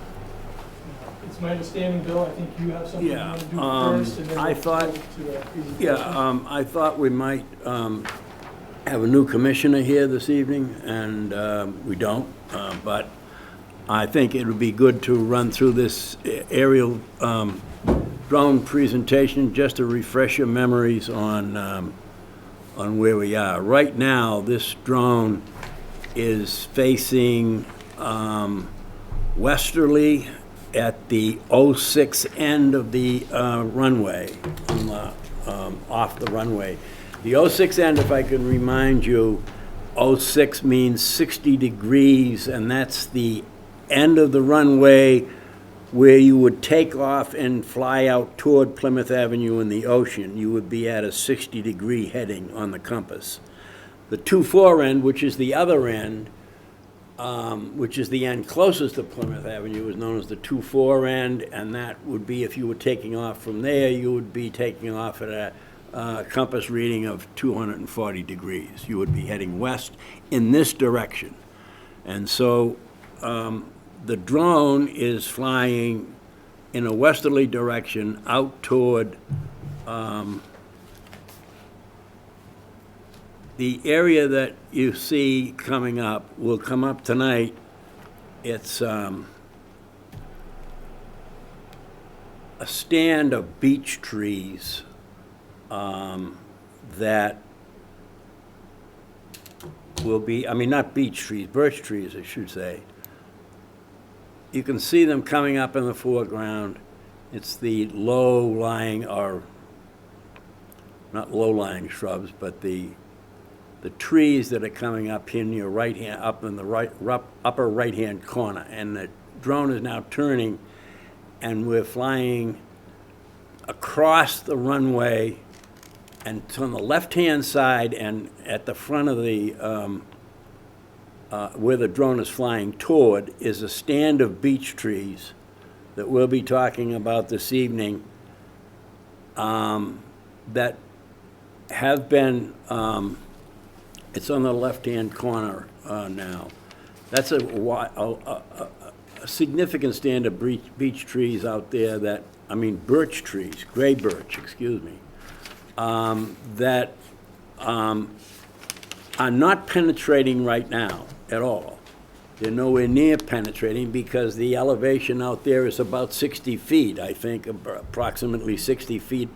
It's my understanding, Bill, I think you have something you want to do first, and then I we'll thought, go to a presentation. yeah, I thought we might have a new commissioner here this evening, and we don't, but I think it would be good to run through this aerial drone presentation just to refresh your memories on where we are. Right now, this drone is facing westerly at the 06 end of the runway, off the runway. The 06 end, if I can remind you, 06 means 60 degrees, and that's the end of the runway where you would take off and fly out toward Plymouth Avenue in the ocean. You would be at a 60-degree heading on the compass. The 24 end, which is the other end, which is the end closest to Plymouth Avenue, is known as the 24 end, and that would be, if you were taking off from there, you would be taking off at a compass reading of 240 degrees. You would be heading west in this direction. And so the drone is flying in a westerly direction out toward the area that you see coming up, will come up tonight. It's a stand of beech trees that will be, I mean, not beech trees, birch trees, I should say. You can see them coming up in the foreground. It's the low-lying, or not low-lying shrubs, but the trees that are coming up in your right hand, up in the upper right-hand corner. And the drone is now turning, and we're flying across the runway, and on the left-hand side and at the front of the where the drone is flying toward is a stand of beech trees that we'll be talking about this evening that have been, it's on the left-hand corner now. That's a significant stand of beech trees out there that, I mean birch trees, gray birch, excuse me, that are not penetrating right now at all. They're nowhere near penetrating because the elevation out there is about 60 feet, I think, approximately 60 feet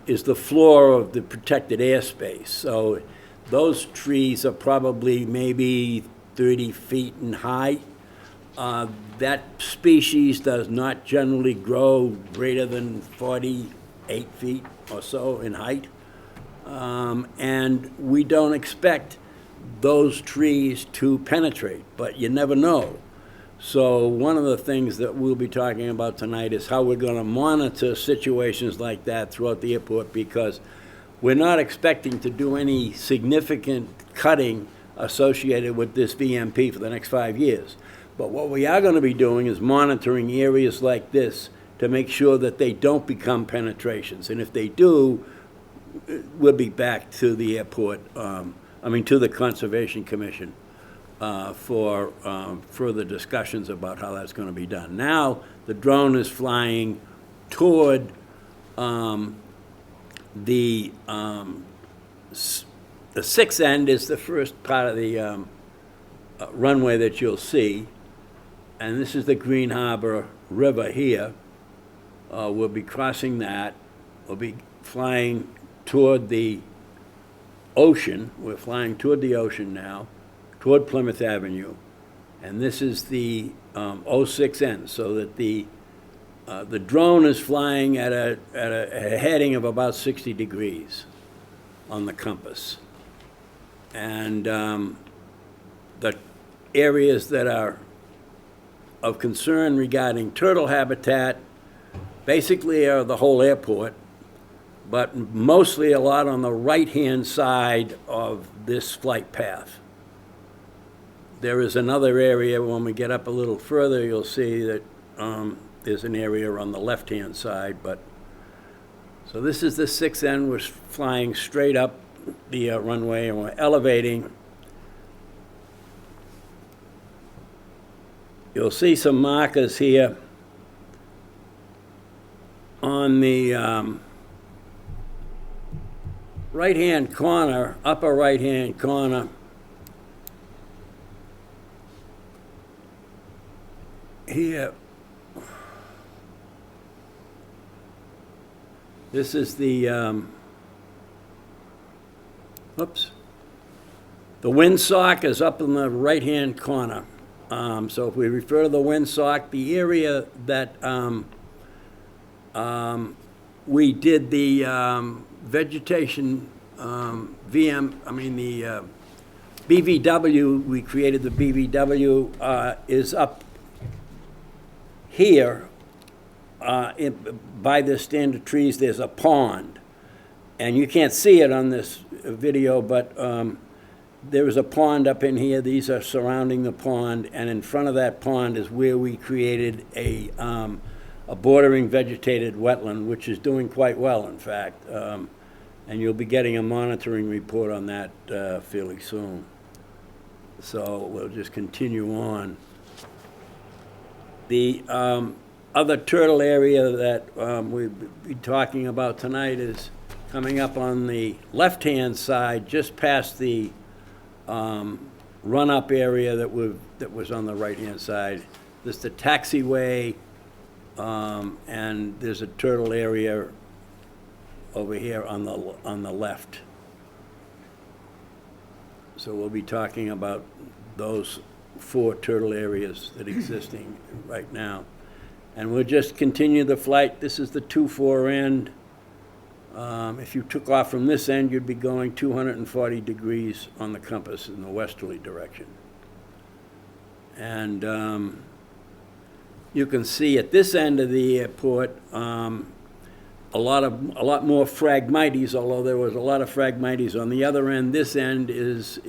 is the floor of the protected airspace. So those trees are probably maybe 30 feet in height. That species does not generally grow greater than 48 feet or so in height. And we don't expect those trees to penetrate, but you never know. So one of the things that we'll be talking about tonight is how we're going to monitor situations like that throughout the airport, because we're not expecting to do any significant cutting associated with this VMP for the next 5 years. But what we are going to be doing is monitoring areas like this to make sure that they don't become penetrations. And if they do, we'll be back to the airport, to the Conservation Commission for further discussions about how that's going to be done. Now, the drone is flying toward the sixth end is the first part of the runway that you'll see, and this is the Green Harbor River here. We'll be crossing that. We'll be flying toward the ocean. We're flying toward the ocean now, toward Plymouth Avenue, And this is the 06N, so that the drone is flying at a heading of about 60 degrees on the compass. And the areas that are of concern regarding turtle habitat basically are the whole airport, but mostly a lot on the right-hand side of this flight path. There is another area, when we get up a little further, you'll see that there's an area on the left-hand side, but, so this is the 6N, we're flying straight up the runway, and we're elevating. You'll see some markers here on the right-hand corner, upper right-hand corner. Here, this is the, oops, the windsock is up in the right-hand corner. So if we refer to the windsock, the area that we did the vegetation BVW, we created the BVW, is up here by the stand of trees. There's a pond, and you can't see it on this video, but there is a pond up in here. These are surrounding the pond, and in front of that pond is where we created a bordering vegetated wetland, which is doing quite well, in fact. And you'll be getting a monitoring report on that fairly soon. So we'll just continue on. The other turtle area that we'll be talking about tonight is coming up on the left-hand side, just past the run-up area that was on the right-hand side. There's the taxiway, and there's a turtle area over here on the left. So we'll be talking about those 4 turtle areas that are existing right now. And we'll just continue the flight. This is the 2-4 end. If you took off from this end, you'd be going 240 degrees on the compass in the westerly direction. And you can see at this end of the airport a lot more Phragmites, although there was a lot of Phragmites on the other end. This end is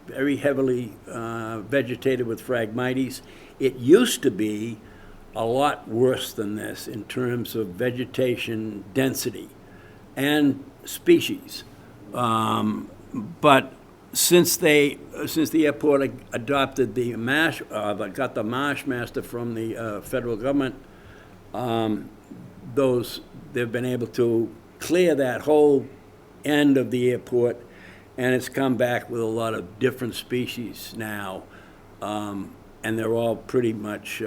very heavily vegetated with Phragmites. It used to be a lot worse than this in terms of vegetation density and species. But since the airport adopted the marsh, got the marsh master from the federal government, they've been able to clear that whole end of the airport, and it's come back with a lot of different species now, and they're all pretty much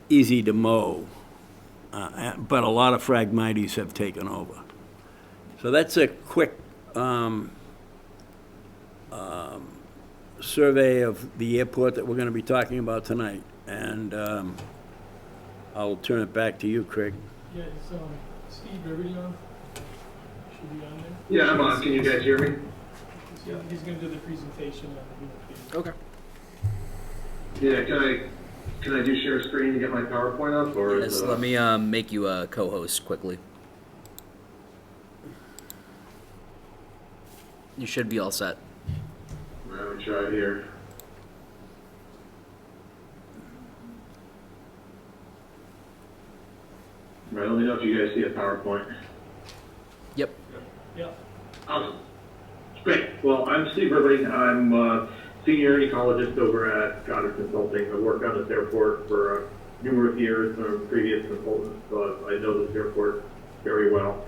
easy to mow, but a lot of Phragmites have taken over. So that's a quick survey of the airport that we're going to be talking about tonight, and I'll turn it back to you, Craig. Yeah, so Steve Riverdon should be on there. Yeah, I'm on. Can you guys hear me? He's going to do the presentation on the Okay. Yeah, can I do share screen to get my PowerPoint up, or Yes, let me make you a co-host quickly. You should be all set. Let me try here. Right, let me know if you guys see a PowerPoint. Yep. Yeah. Awesome. Great. Well, I'm Steve Riverdon. I'm a senior ecologist over at Goddard Consulting. I've worked on this airport for numerous years from previous consultants, so I know this airport very well.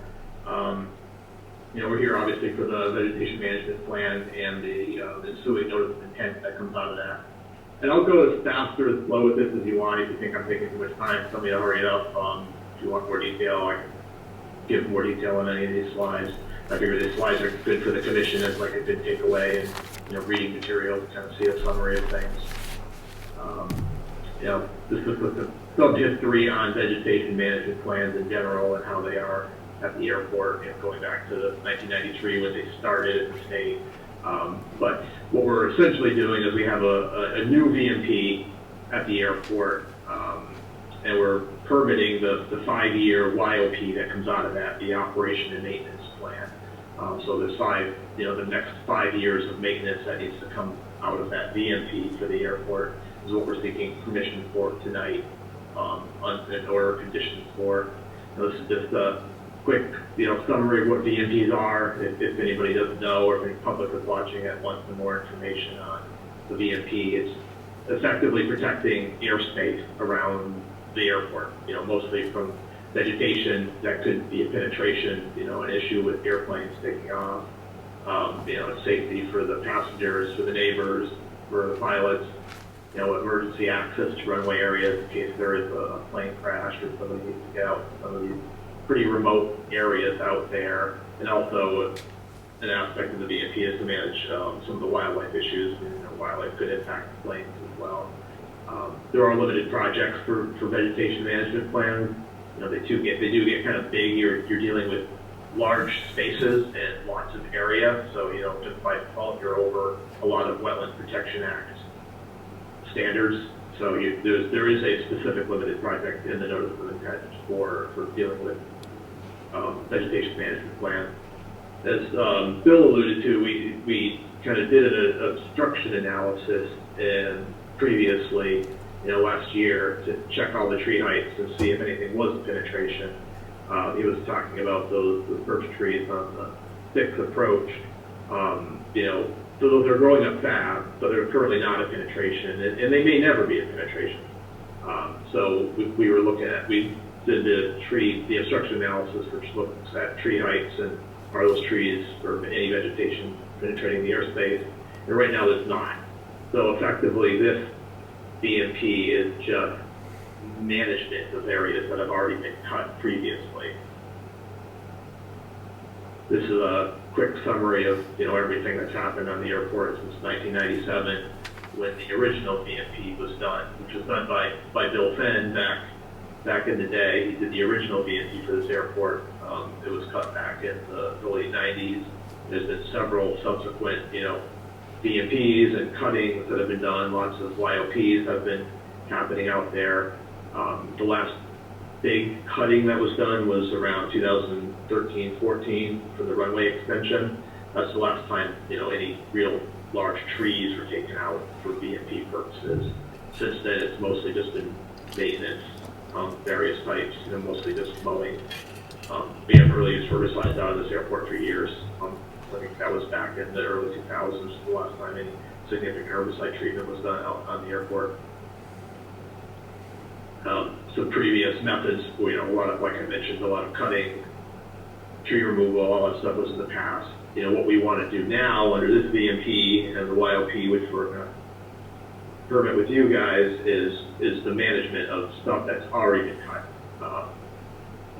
We're here obviously for the vegetation management plan and the ensuing notice of intent that comes out of that. And I'll go as fast or as slow with this as you want. If you think I'm taking too much time, somebody will hurry it up. If you want more detail, I can give more detail on any of these slides. I figure these slides are good for the commission as like a good takeaway and, reading material to kind of see a summary of things. This is some history on vegetation management plans in general and how they are at the airport, going back to 1993 when they started in the state. But what we're essentially doing is we have a new VMP at the airport, and we're permitting the 5-year YOP that comes out of that, the operation and maintenance plan. So there's the next 5 years of maintenance that needs to come out of that VMP for the airport is what we're seeking permission for tonight, an order of conditions for. This is just a quick, summary of what VMPs are. If anybody doesn't know, or if any public is watching and wants some more information on the VMP, it's effectively protecting airspace around the airport, mostly from vegetation that could be a penetration, an issue with airplanes taking off, safety for the passengers, for the neighbors, for the pilots, emergency access to runway areas in case there is a plane crash or somebody needs to get out to some of these pretty remote areas out there. And also an aspect of the VMP is to manage some of the wildlife issues. Wildlife could impact the planes as well. There are limited projects for vegetation management plans. They do get kind of big. You're dealing with large spaces and lots of area. So, just by default, you're over a lot of Wetlands Protection Act standards. So there is a specific limited project in the notice of intent for dealing with vegetation management plan. As Bill alluded to, we kind of did an obstruction analysis previously, last year to check all the tree heights and see if anything was a penetration. He was talking about the birch trees on the 6th approach. So those are growing up fast, but they're currently not a penetration, and they may never be a penetration. So we were looking at, we did the obstruction analysis, which looks at tree heights and are those trees or any vegetation penetrating the airspace, and right now there's not. So effectively this VMP is just management of areas that have already been cut previously. This is a quick summary of everything that's happened on the airport since 1997 when the original VMP was done, which was done by Bill Fenn back in the day. He did the original VMP for this airport. It was cut back in the late 90s. There's been several subsequent VMPs and cuttings that have been done. Lots of YOPs have been happening out there. The last big cutting that was done was around 2013-14 for the runway extension. That's the last time any real large trees were taken out for VMP purposes. Since then, it's mostly just been maintenance, various types, mostly just mowing. We haven't really used herbicides out of this airport for years. I think that was back in the early 2000s, the last time any significant herbicide treatment was done out on the airport. Some previous methods, a lot of, like I mentioned, a lot of cutting, tree removal, all that stuff was in the past. What we want to do now under this VMP and the YOP, which we're going to permit with you guys, is the management of stuff that's already been cut.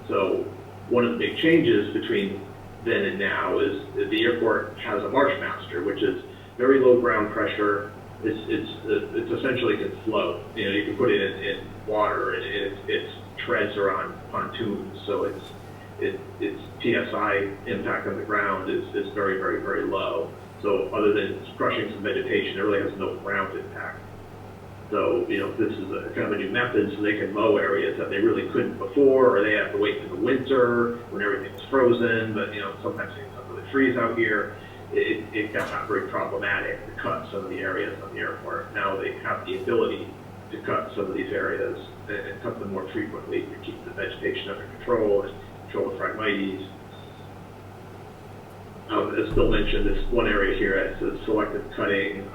So one of the big changes between then and now is that the airport has a marsh master, which is very low ground pressure. It's essentially can float. You can put it in water, and its treads are on pontoons, so its PSI impact on the ground is very, very, very low. So other than crushing some vegetation, it really has no ground impact. So this is a kind of a new method, so they can mow areas that they really couldn't before, or they have to wait for the winter when everything's frozen. But sometimes things don't really freeze out here. It got very problematic to cut some of the areas on the airport. Now they have the ability to cut some of these areas and cut them more frequently to keep the vegetation under control and control the Phragmites. As Bill mentioned, this one area here as a selective cutting,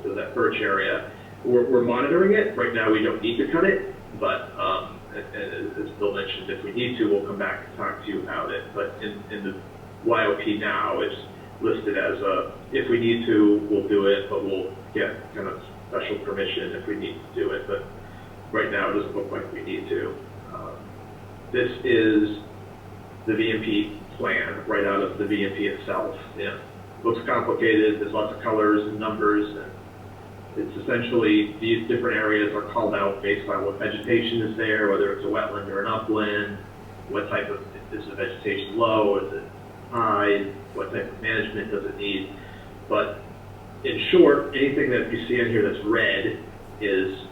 so that birch area, we're monitoring it. Right now we don't need to cut it, but as Bill mentioned, if we need to, we'll come back and talk to you about it. But in the YOP now, it's listed as if we need to, we'll do it, but we'll get kind of special permission if we need to do it. But right now, it doesn't look like we need to. This is the VMP plan right out of the VMP itself. Yeah. Looks complicated, there's lots of colors and numbers, and it's essentially these different areas are called out based on what vegetation is there, whether it's a wetland or an upland, what type of, is the vegetation low, is it high, what type of management does it need. But in short, anything that you see in here that's red is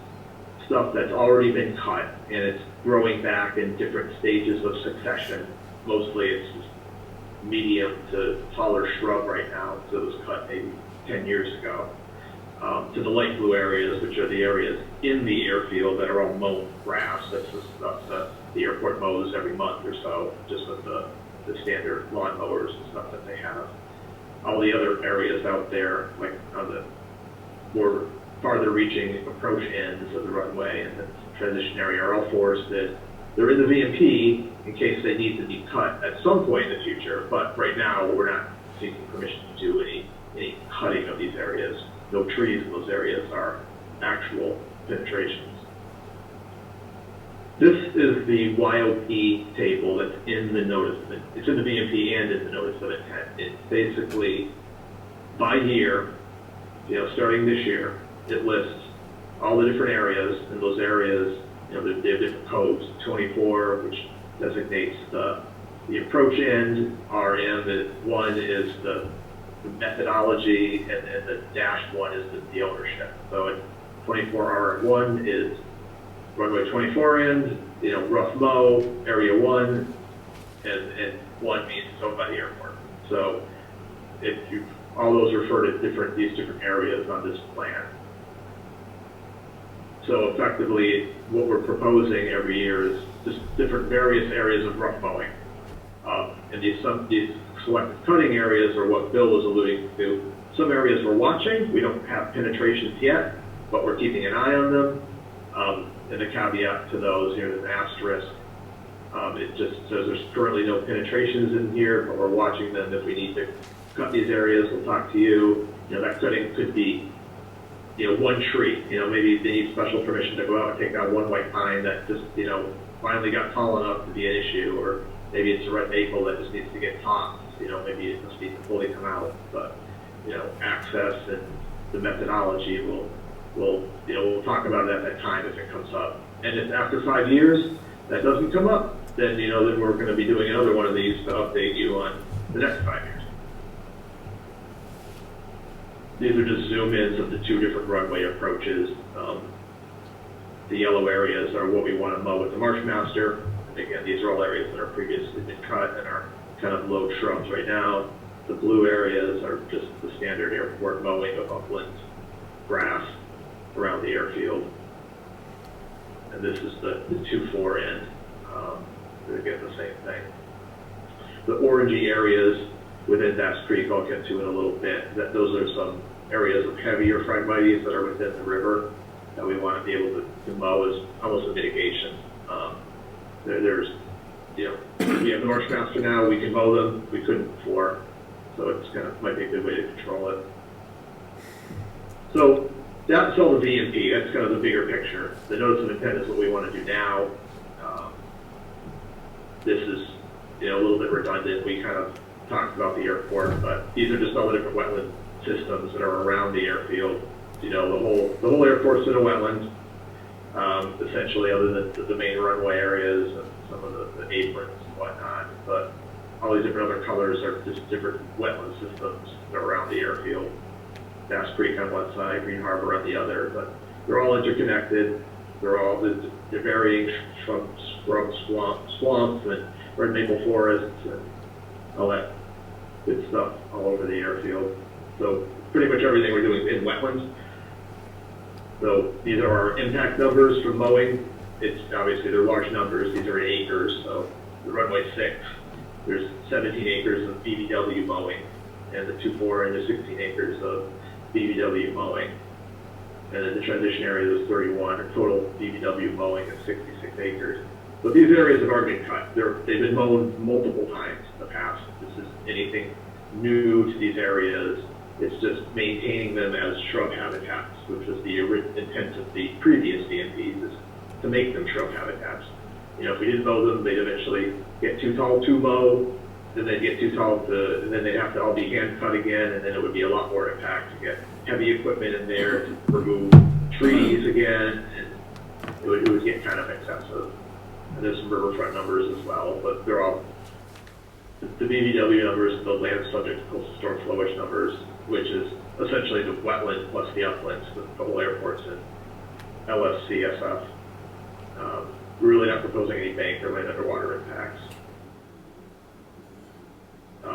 stuff that's already been cut, and it's growing back in different stages of succession. Mostly it's just medium to taller shrub right now, so it was cut maybe 10 years ago. To the light blue areas, which are the areas in the airfield that are all mown grass. That's the stuff that the airport mows every month or so, just with the standard lawn mowers and stuff that they have. All the other areas out there, like on the more farther reaching approach ends of the runway and the transition area, are all forested. They're in the VMP in case they need to be cut at some point in the future, but right now we're not seeking permission to do any cutting of these areas. No trees in those areas are actual penetrations. This is the YOP table that's in the notice of it. It's in the VMP and in the notice of intent. It's basically by year, starting this year, it lists all the different areas, and those areas, they have different codes. 24, which designates the approach end. RM, one is the methodology, and the -1 is the ownership. So at 24 RM1 is runway 24 end, rough mow, area 1, and 1 means it's owned by the airport. So all those refer to these different areas on this plan. So effectively, what we're proposing every year is just different various areas of rough mowing. And these selective cutting areas are what Bill was alluding to. Some areas we're watching, we don't have penetrations yet, but we're keeping an eye on them. And the caveat to those, there's an asterisk. It just says there's currently no penetrations in here, but we're watching them. If we need to cut these areas, we'll talk to you. That cutting could be, one tree. Maybe they need special permission to go out and take down one white pine that just, finally got tall enough to be an issue, or maybe it's a red maple that just needs to get topped. Maybe it just needs to fully come out. But, access and the methodology we'll talk about it at that time if it comes up. And if after 5 years that doesn't come up, then then we're going to be doing another one of these to update you on the next 5 years. These are just zoom-ins of the two different runway approaches. The yellow areas are what we want to mow with the Marshmaster. And again, these are all areas that are previously been cut and are kind of low shrubs right now. The blue areas are just the standard airport mowing of upland grass around the airfield. And this is the 2-4 end. They're again the same thing. The orangey areas within Bass Creek, I'll get to in a little bit. Those are some areas of heavier Phragmites that are within the river that we want to be able to mow as almost a mitigation. There's, we have the Marshmaster now, we can mow them, we couldn't before. So it's might be a good way to control it. So that's all the VMP, that's kind of the bigger picture. The notice of intent is what we want to do now. This is, a little bit redundant. We kind of talked about the airport, but these are just all the different wetland systems that are around the airfield. The whole airport's in a wetland, essentially, other than the main runway areas and some of the aprons and whatnot. But all these different other colors are just different wetland systems that are around the airfield. Bass Creek on one side, Green Harbor on the other, but they're all interconnected. They're varying from swamps and red maple forests and all that good stuff all over the airfield. So pretty much everything we're doing is in wetlands. So these are our impact numbers from mowing. It's obviously they're large numbers. These are in acres. So the runway 6, there's 17 acres of BBW mowing, and the 2-4 and the 16 acres of BBW mowing. And then the transition area is 31, or total BBW mowing is 66 acres. But these areas have already been cut. They've been mown multiple times in the past. This is anything new to these areas. It's just maintaining them as shrub habitats, which was the intent of the previous DMPs, is to make them shrub habitats. If we didn't mow them, they'd eventually get too tall to mow, then they'd get too tall and then they'd have to all be hand cut again, and then it would be a lot more impact to get heavy equipment in there to remove trees again, and it would get kind of excessive. And there's some riverfront numbers as well, but they're all, the BVW numbers, the land subject to coastal storm flowage numbers, which is essentially the wetland plus the uplands, the whole airport's in LSCSF. We're really not proposing any bank or land underwater impacts.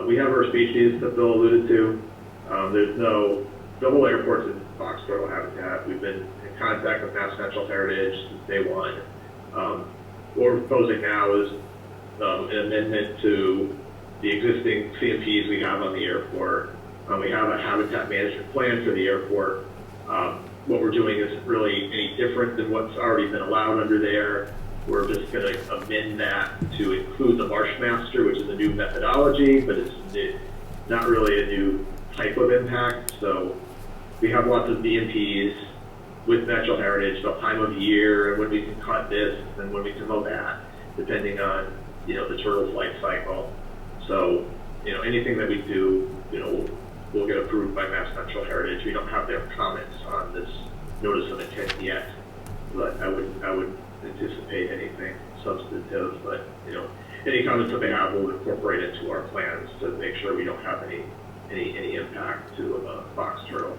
We have our species that Bill alluded to. The whole airport's in box turtle habitat. We've been in contact with Mass Natural Heritage since day one. What we're proposing now is an amendment to the existing CMPs we have on the airport. We have a habitat management plan for the airport. What we're doing isn't really any different than what's already been allowed under there. We're just going to amend that to include the marsh master, which is a new methodology, but it's not really a new type of impact. So we have lots of BMPs with natural heritage, the time of year, and when we can cut this and when we can mow that, depending on, the turtle's life cycle. So, anything that we do, will get approved by Mass Natural Heritage. We don't have their comments on this notice of intent yet, but I would anticipate anything substantive, but, any comments that they have will incorporate into our plans to make sure we don't have any impact to a box turtle.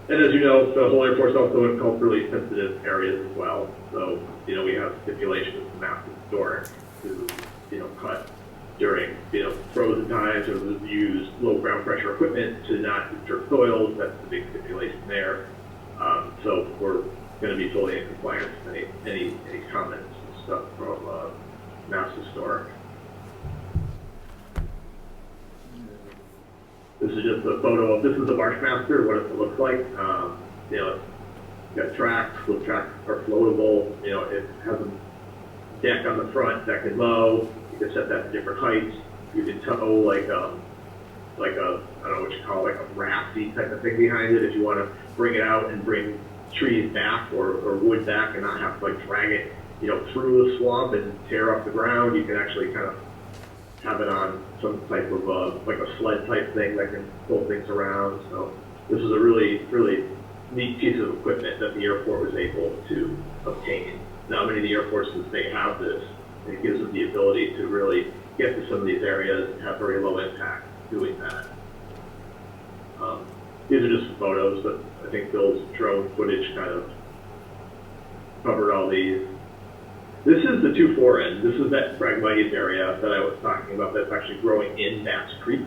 And as you know, the whole airport's also in culturally sensitive areas as well. So, we have stipulations in massive storage to, cut during, frozen times, or use low ground pressure equipment to not disturb soils. That's the big stipulation there. So we're going to be fully in compliance with any comments and stuff from Mass Historic. This is just a photo of, this is the Marsh Master, what it looks like. It's got tracks, float tracks are floatable. It has a deck on the front that can mow. You can set that to different heights. You can tow like a, I don't know what you call it, like a rafty type of thing behind it if you want to bring it out and bring trees back or wood back and not have to drag it, through the swamp and tear up the ground. You can actually kind of have it on some type of like a sled type thing that can pull things around. So this is a really, really neat piece of equipment that the airport was able to obtain. Not many of the airports, since they have this, it gives them the ability to really get to some of these areas and have very low impact doing that. These are just some photos, but I think Bill's drone footage kind of covered all these. This is the 2-4 end. This is that Phragmites area that I was talking about that's actually growing in Bass Creek.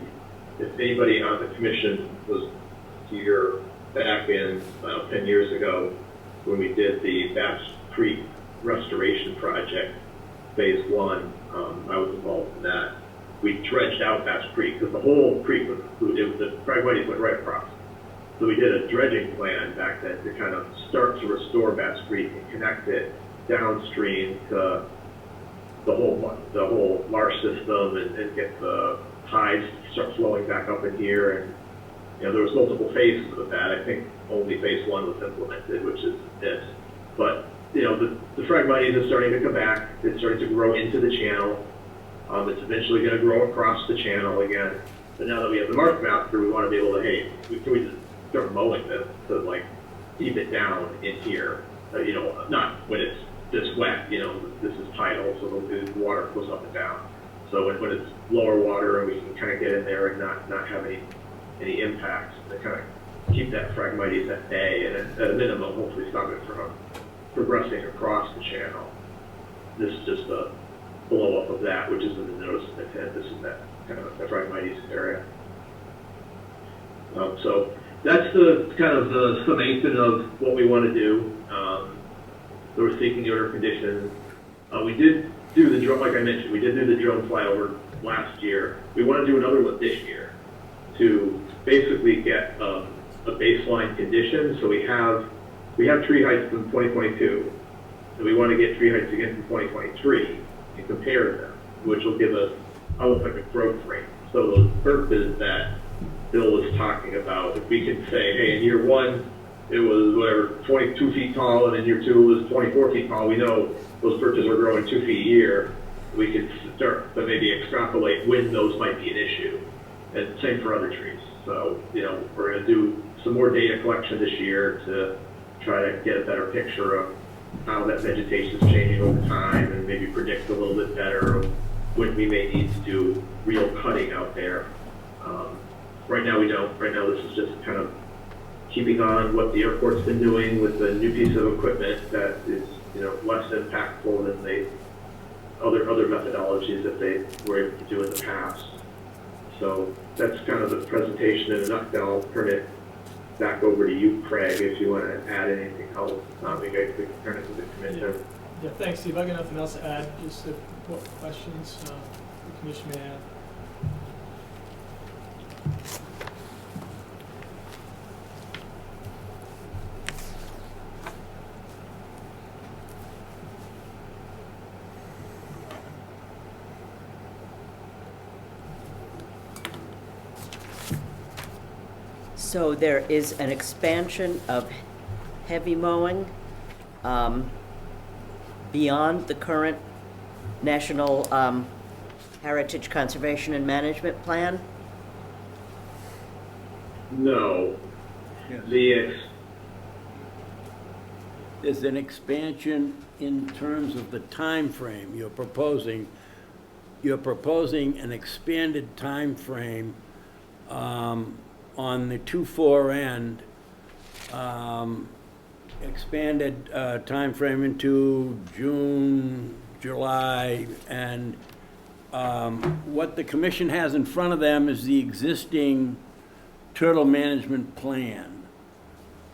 If anybody on the commission was here back in 10 years ago when we did the Bass Creek restoration project, phase 1, I was involved in that. We dredged out Bass Creek because the whole creek was included. The Phragmites went right across. So we did a dredging plan back then to kind of start to restore Bass Creek and connect it downstream to the whole marsh system and get the tides start flowing back up in here. And there was multiple phases of that. I think only phase 1 was implemented, which is this. But the Phragmites is starting to come back. It's starting to grow into the channel. It's eventually going to grow across the channel again. But now that we have the Marsh Master, we want to be able to, hey, can we just start mowing this to keep it down in here? Not when it's this wet. This is tidal, so the water goes up and down. So when it's lower water and we can kind of get in there and not have any impacts, to kind of keep that Phragmites at bay and at a minimum, hopefully stop it from progressing across the channel. This is just a blow up of that, which is in the notice of intent. This is that kind of the Phragmites area. So that's the kind of the summation of what we want to do. So we're seeking the order of conditions. We did do the drone, like I mentioned, we did do the drone flyover last year. We want to do another one this year to basically get a baseline condition. So we have tree heights from 2022, and we want to get tree heights again from 2023 and compare them, which will give us almost like a growth rate. So those purposes that Bill was talking about, if we can say, hey, in year 1, it was whatever, 22 feet tall, and in year 2 it was 24 feet tall. We know those perches are growing 2 feet a year. we could start to maybe extrapolate when those might be an issue. And same for other trees. So, we're going to do some more data collection this year to try to get a better picture of how that vegetation is changing over time and maybe predict a little bit better of when we may need to do real cutting out there. Right now we don't. Right now this is just kind of keeping on what the airport's been doing with the new piece of equipment that is, less impactful than other methodologies that they were able to do in the past. So that's kind of the presentation in a nutshell. I'll turn it back over to you, Craig, if you want to add anything else. We can turn it to the commissioner. Yeah, thanks, Steve. I got nothing else to add, just what questions the commission may have. So there is an expansion of heavy mowing beyond the current National Heritage Conservation and Management Plan? No. Yes. There's an expansion in terms of the time frame you're proposing. You're proposing an expanded time frame on the 2-4 end, expanded time frame into June, July, and what the commission has in front of them is the existing turtle management plan,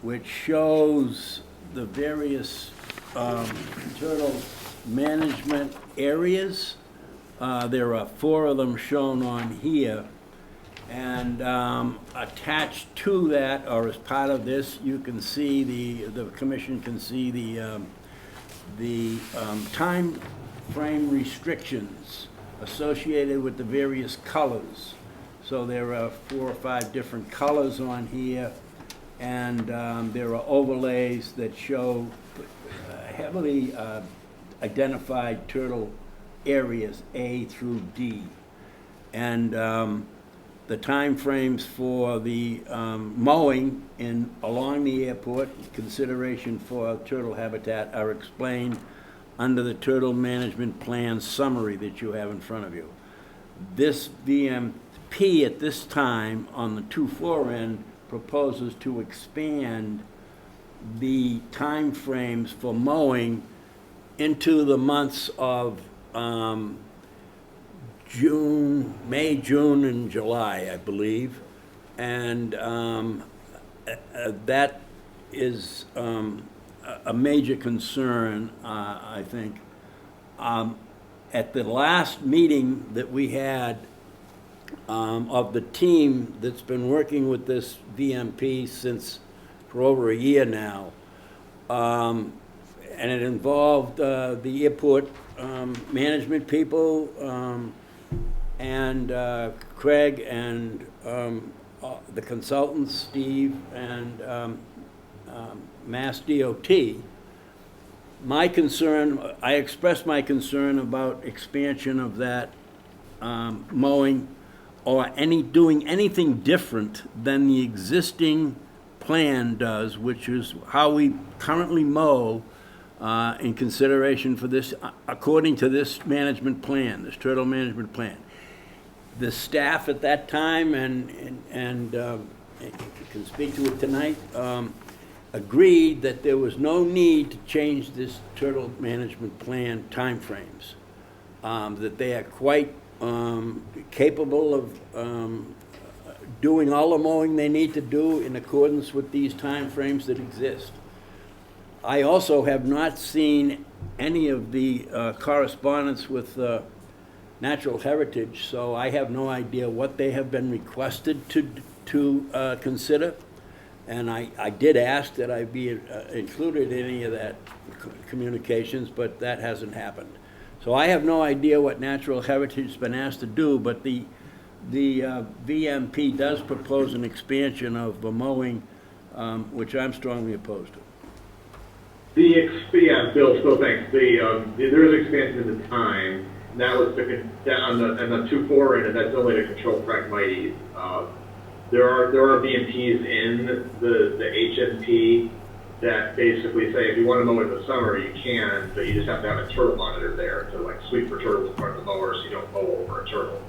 which shows the various turtle management areas. There are 4 of them shown on here. And attached to that, or as part of this, you can see the commission can see the time frame restrictions associated with the various colors. So there are 4 or 5 different colors on here, and there are overlays that show heavily identified turtle areas A through D. And the time frames for the mowing along the airport, consideration for turtle habitat, are explained under the Turtle Management Plan summary that you have in front of you. This VMP at this time on the 2-4 end proposes to expand the time frames for mowing into the months of May, June, and July, I believe, and that is a major concern, I think. At the last meeting that we had of the team that's been working with this VMP for over a year now, and it involved the airport management people, and Craig and the consultants, Steve, and Mass DOT. My concern, I expressed my concern about expansion of that mowing or doing anything different than the existing plan does, which is how we currently mow in consideration for this, according to this management plan, this turtle management plan. The staff at that time, and can speak to it tonight, agreed that there was no need to change this turtle management plan timeframes, that they are quite capable of doing all the mowing they need to do in accordance with these timeframes that exist. I also have not seen any of the correspondence with Natural Heritage, so I have no idea what they have been requested to consider. And I did ask that I be included in any of that communications, but that hasn't happened. So I have no idea what Natural Heritage has been asked to do, but the VMP does propose an expansion of the mowing, which I'm strongly opposed to. Yeah, Bill, still thanks. There is expansion in the time. that was on the 2-4 end, and that's only to control Phragmites. There are BMPs in the HSP that basically say if you want to mow in the summer, you can, but you just have to have a turtle monitor there to like sweep for turtles in front of the mower so you don't mow over a turtle.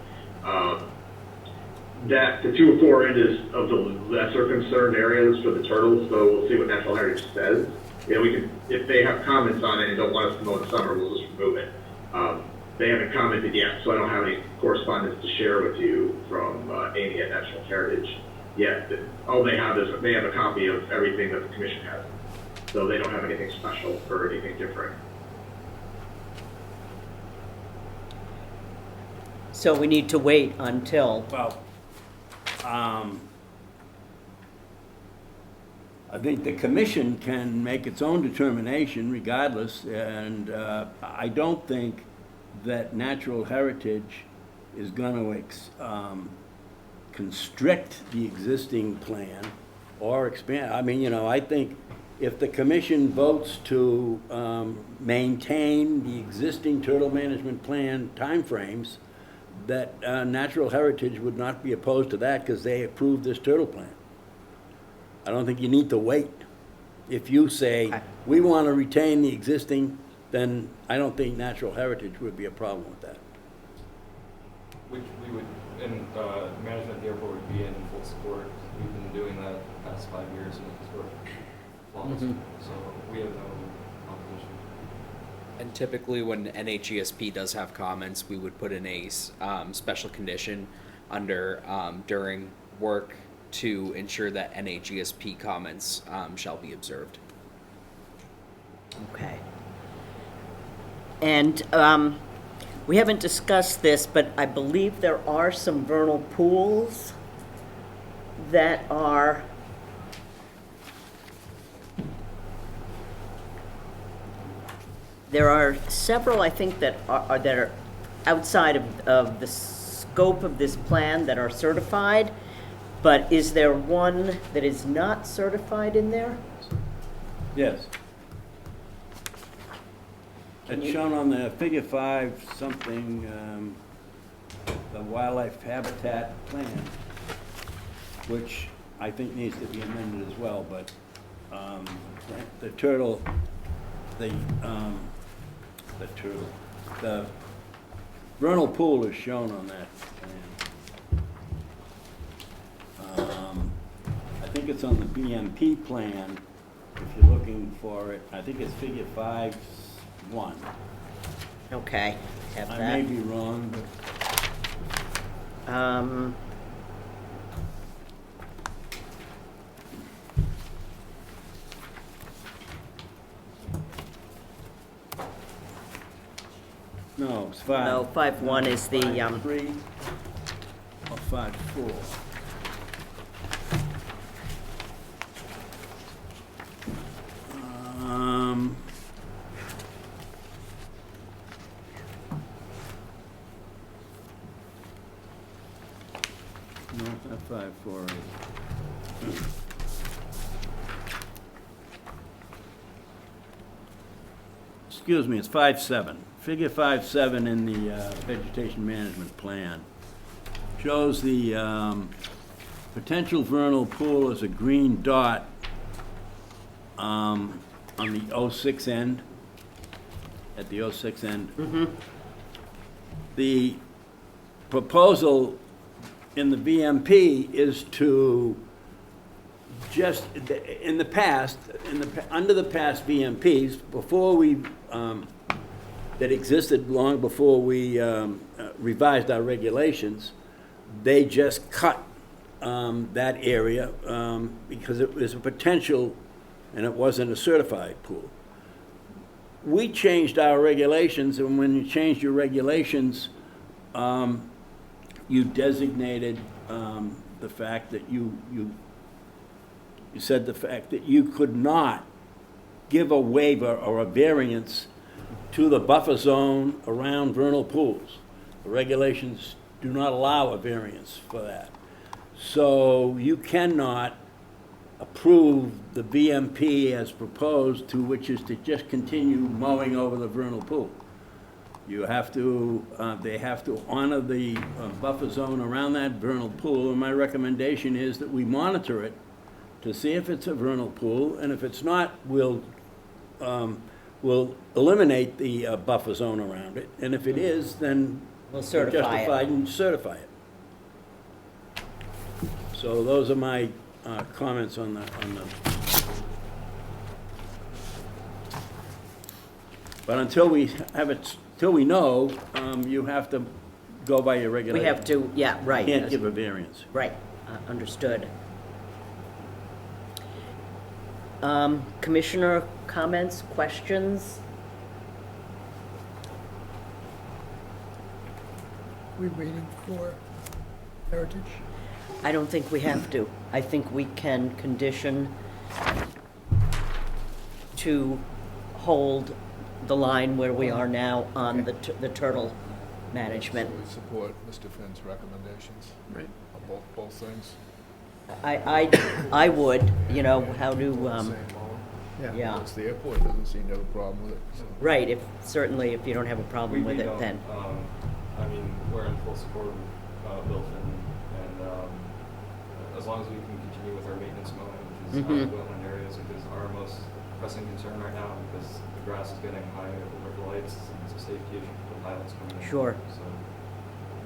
That the 2-4 end is of the lesser concerned areas for the turtles, so we'll see what Natural Heritage says. You know, we can, if they have comments on it and don't want us to mow in the summer, we'll just remove it. They haven't commented yet, so I don't have any correspondence to share with you from Amy at Natural Heritage yet. All they have is they have a copy of everything that the commission has, so they don't have anything special or anything different. So we need to wait until. Well, I think the commission can make its own determination regardless, and I don't think that Natural Heritage is going to constrict the existing plan or expand. I mean, you know, I think if the commission votes to maintain the existing turtle management plan timeframes, that Natural Heritage would not be opposed to that because they approved this turtle plan. I don't think you need to wait. If you say, we want to retain the existing, then I don't think Natural Heritage would be a problem with that. Which we would, and management of the airport would be in full support. We've been doing that the past 5 years and it's worked flawlessly. So we have no opposition. And typically when NHESP does have comments, we would put in a special condition under during work to ensure that NHESP comments shall be observed. Okay. And we haven't discussed this, but I believe there are some vernal pools that are there are several, I think, that are outside of the scope of this plan that are certified, but is there one that is not certified in there? Yes. It's shown on the figure 5 something, the wildlife habitat plan, which I think needs to be amended as well, but the turtle, the vernal pool is shown on that plan. I think it's on the BMP plan, if you're looking for it. I think it's figure 5-1. Okay, have I that. may be wrong, but no, it's 5. No, 5-1 is the 5-3 or 5-4. No, it's not 5-4. Excuse me, it's 5-7. Figure 5-7 in the vegetation management plan shows the potential vernal pool as a green dot on the 06 end, at the 06 end. Mm-hmm. The proposal in the VMP is to just, in the past, under the past VMPs, before we, that existed long before we revised our regulations, they just cut that area because it was a potential and it wasn't a certified pool. We changed our regulations, and when you changed your regulations, you designated the fact that you said the fact that you could not give a waiver or a variance to the buffer zone around vernal pools. The regulations do not allow a variance for that. So you cannot approve the VMP as proposed, to which is to just continue mowing over the vernal pool. You have to, they have to honor the buffer zone around that vernal pool, and my recommendation is that we monitor it to see if it's a vernal pool, and if it's not, we'll eliminate the buffer zone around it, and if it is, then We'll certify it. justified and certify it. So those are my comments on the. But until we have it, till we know, you have to go by your We regulations. have to, yeah, right. Can't give a variance. Right, understood. Commissioner comments, questions? We waiting for Heritage? I don't think we have to. I think we can condition to hold the line where we are now on the turtle management. So we support Mr. Finn's recommendations. Right. On both things. I would, you know, how to, yeah. It's the airport, doesn't seem to have a problem with it. So. Right, certainly if you don't have a problem with We it, don't. then. I mean, we're in full support of Bill Finn, and as long as we can continue with our maintenance mowing, which is our wetland areas, because our most pressing concern right now, because the grass is getting high over the lights, and it's a safety issue for the pilots coming in. Sure. So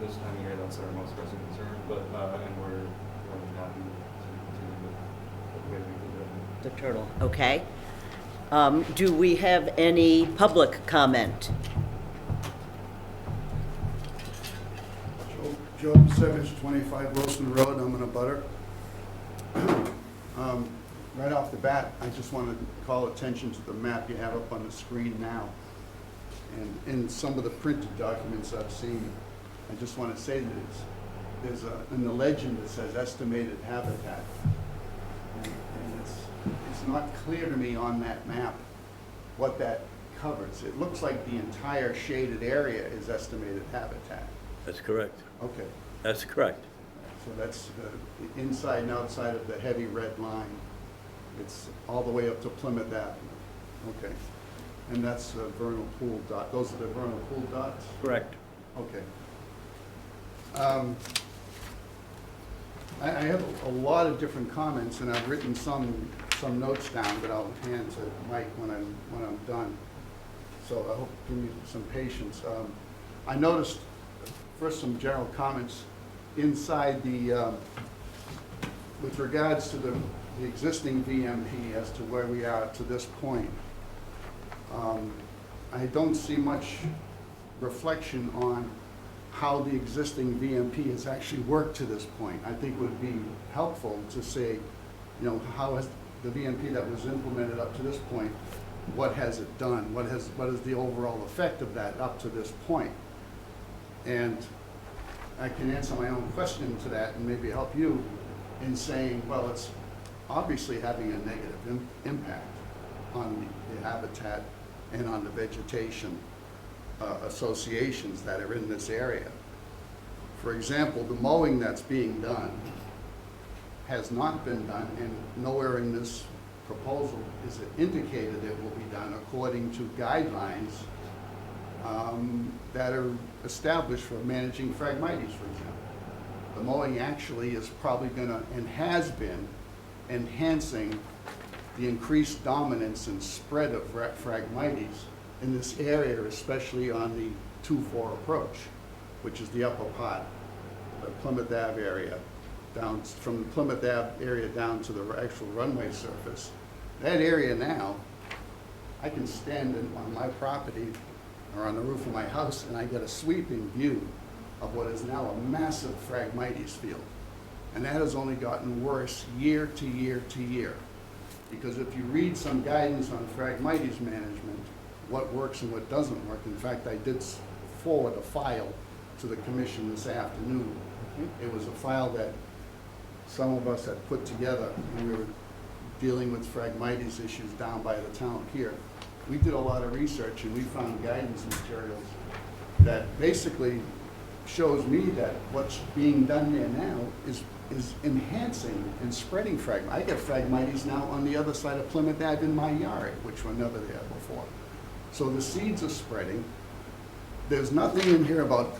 this time of year, that's our most pressing concern, but, and we're really happy to continue with the way we've been doing it. The turtle, okay. Do we have any public comment? Joe Pasevich, 25 Wilson Road, I'm in a butter. Right off the bat, I just want to call attention to the map you have up on the screen now. And in some of the printed documents I've seen, I just want to say that there's in the legend that says estimated habitat. And it's not clear to me on that map what that covers. It looks like the entire shaded area is estimated habitat. That's correct. Okay. That's correct. So that's the inside and outside of the heavy red line. It's all the way up to Plymouth Avenue. Okay. And that's the vernal pool dot. Those are the vernal pool dots? Correct. Okay. I have a lot of different comments, and I've written some notes down that I'll hand to Mike when I'm done. So I hope you give me some patience. I noticed first some general comments inside the with regards to the existing VMP as to where we are to this point. I don't see much reflection on how the existing VMP has actually worked to this point. I think it would be helpful to say, you know, how has the VMP that was implemented up to this point, what has it done? What is the overall effect of that up to this point? And I can answer my own question to that and maybe help you in saying, well, it's obviously having a negative impact on the habitat and on the vegetation associations that are in this area. For example, the mowing that's being done has not been done, and nowhere in this proposal is it indicated it will be done according to guidelines that are established for managing Phragmites, for example. The mowing actually is probably going to, and has been, enhancing the increased dominance and spread of Phragmites in this area, especially on the 2-4 approach, which is the upper part, the Plymouth Ave area, down from the Plymouth Ave area down to the actual runway surface. That area now, I can stand on my property or on the roof of my house and I get a sweeping view of what is now a massive Phragmites field. And that has only gotten worse year to year to year. Because if you read some guidance on Phragmites management, what works and what doesn't work. In fact, I did forward a file to the commission this afternoon. It was a file that some of us had put together when we were dealing with Phragmites issues down by the town here. We did a lot of research and we found guidance materials that basically shows me that what's being done there now is enhancing and spreading Phragmites. I get Phragmites now on the other side of Plymouth Ave in my yard, which were never there before. So the seeds are spreading, there's nothing in here about,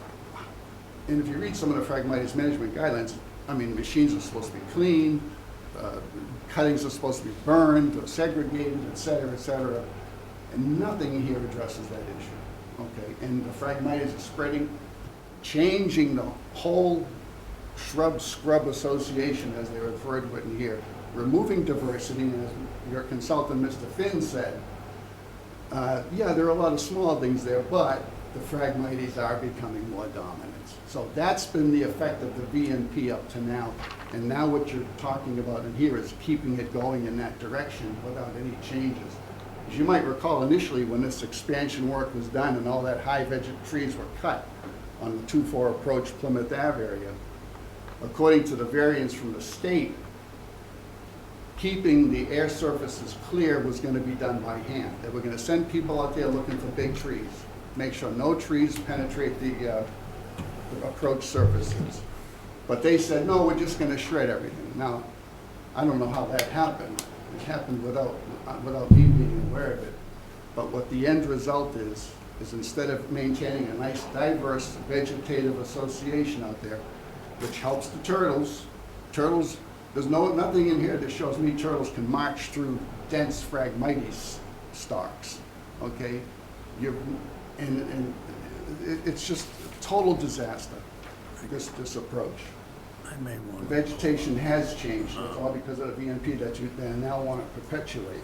and if you read some of the Phragmites management guidelines, I mean, machines are supposed to be clean, cuttings are supposed to be burned or segregated, et cetera, and nothing here addresses that issue, okay? And the Phragmites are spreading, changing the whole shrub scrub association, as they refer to it in here, removing diversity, and as your consultant, Mr. Finn, said, yeah, there are a lot of small things there, but the Phragmites are becoming more dominant. So that's been the effect of the VNP up to now. And now what you're talking about in here is keeping it going in that direction without any changes. As you might recall, initially when this expansion work was done and all that high trees were cut on the 2-4 approach Plymouth Ave area, according to the variance from the state, keeping the air surfaces clear was going to be done by hand. They were going to send people out there looking for big trees, make sure no trees penetrate the approach surfaces. But they said, no, we're just going to shred everything. Now, I don't know how that happened. It happened without me being aware of it. But what the end result is instead of maintaining a nice diverse vegetative association out there, which helps the turtles, there's nothing in here that shows me turtles can march through dense Phragmites stalks, okay? And it's just a total disaster, this approach. The vegetation has changed. It's all because of the VNP that you now want to perpetuate.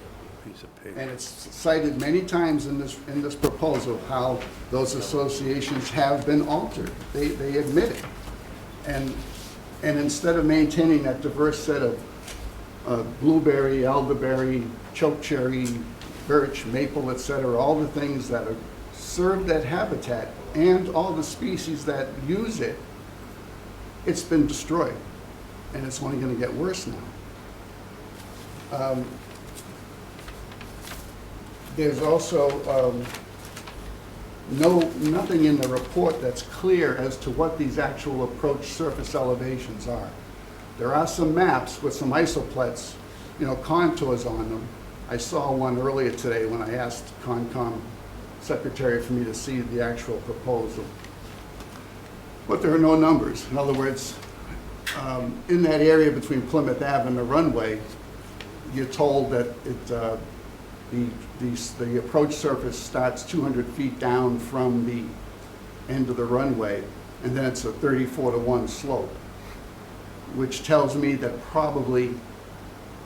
And it's cited many times in this proposal how those associations have been altered. They admit it. And instead of maintaining that diverse set of blueberry, elderberry, chokecherry, birch, maple, etc., all the things that are serve that habitat and all the species that use it, it's been destroyed, and it's only going to get worse now. There's also nothing in the report that's clear as to what these actual approach surface elevations are. There are some maps with some isoplets, contours on them. I saw one earlier today when I asked Concom secretary for me to see the actual proposal. But there are no numbers. In other words, in that area between Plymouth Ave and the runway, you're told that the approach surface starts 200 feet down from the end of the runway, and then it's a 34-to-1 slope, which tells me that probably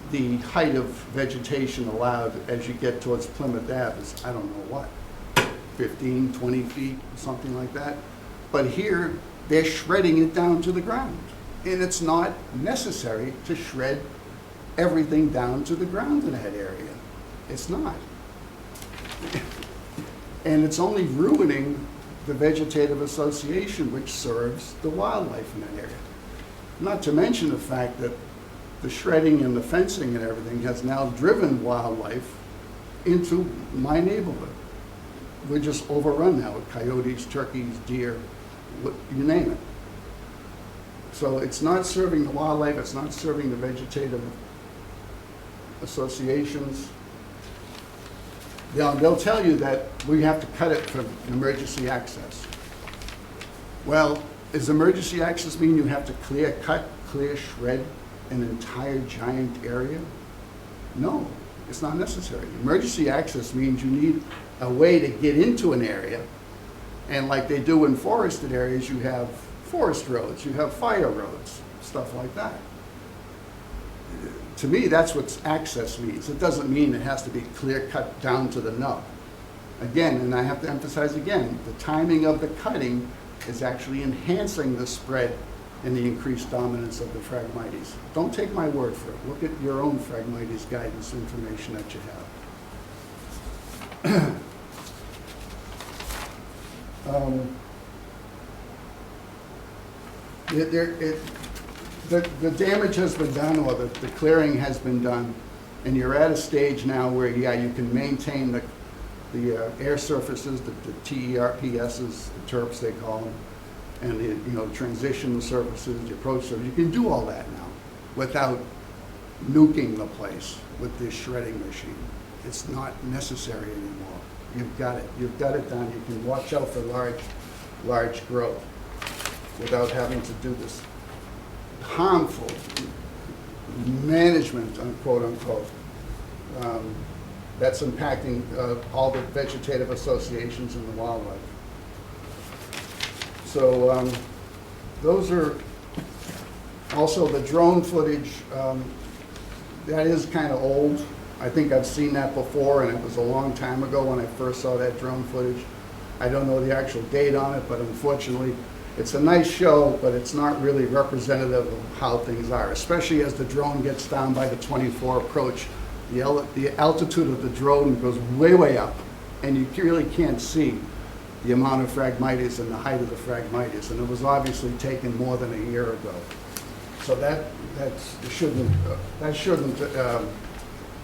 the height of vegetation allowed as you get towards Plymouth Ave is, I don't know what, 15, 20 feet, something like that. But here, they're shredding it down to the ground. And it's not necessary to shred everything down to the ground in that area. It's not. And it's only ruining the vegetative association which serves the wildlife in that area. Not to mention the fact that the shredding and the fencing and everything has now driven wildlife into my neighborhood. We're just overrun now with coyotes, turkeys, deer, you name it. So it's not serving the wildlife, it's not serving the vegetative associations. They'll tell you that we have to cut it for emergency access. Well, does emergency access mean you have to clear shred an entire giant area? No, it's not necessary. Emergency access means you need a way to get into an area, and like they do in forested areas, you have forest roads, you have fire roads, stuff like that. To me, that's what access means. It doesn't mean it has to be clear cut down to the nub. Again, and I have to emphasize again, the timing of the cutting is actually enhancing the spread and the increased dominance of the Phragmites. Don't take my word for it. Look at your own Phragmites guidance information that you have. The damage has been done, or the clearing has been done, and you're at a stage now where, yeah, you can maintain the air surfaces, the TERPSs, the TERPs they call them, and the transition surfaces, the approach surfaces. You can do all that now without nuking the place with this shredding machine. It's not necessary anymore. you've got it. You've got it done. You can watch out for large growth without having to do this harmful management, quote unquote, that's impacting all the vegetative associations and the wildlife. So those are also the drone footage. That is kind of old. I think I've seen that before, and it was a long time ago when I first saw that drone footage. I don't know the actual date on it, but unfortunately, it's a nice show, but it's not really representative of how things are, especially as the drone gets down by the 24 approach. The altitude of the drone goes way, way up, and you really can't see the amount of Phragmites and the height of the Phragmites, and it was obviously taken more than a year ago. So that shouldn't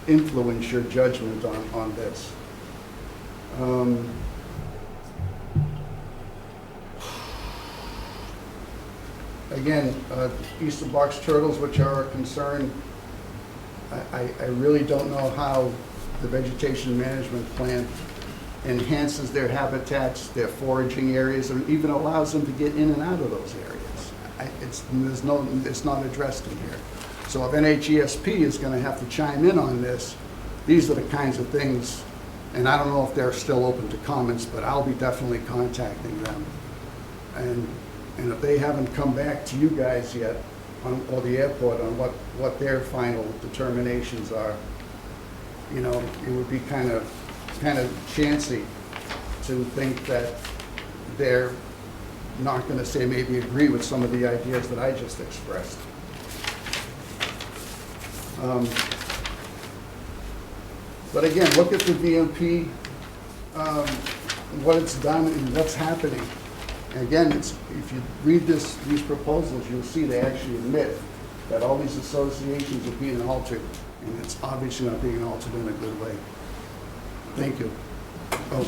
influence your judgment on this. Again, eastern box turtles, which are a concern, I really don't know how the vegetation management plan enhances their habitats, their foraging areas, or even allows them to get in and out of those areas. It's not addressed in here. So if NHESP is going to have to chime in on this, these are the kinds of things, and I don't know if they're still open to comments, but I'll be definitely contacting them. And if they haven't come back to you guys yet, or the airport, on what their final determinations are, you know, it would be kind of chancy to think that they're not going to say maybe agree with some of the ideas that I just expressed. But again, look at the VMP, what it's done and what's happening. And again, if you read these proposals, you'll see they actually admit that all these associations are being altered, and it's obviously not being altered in a good way. Thank you. Oh,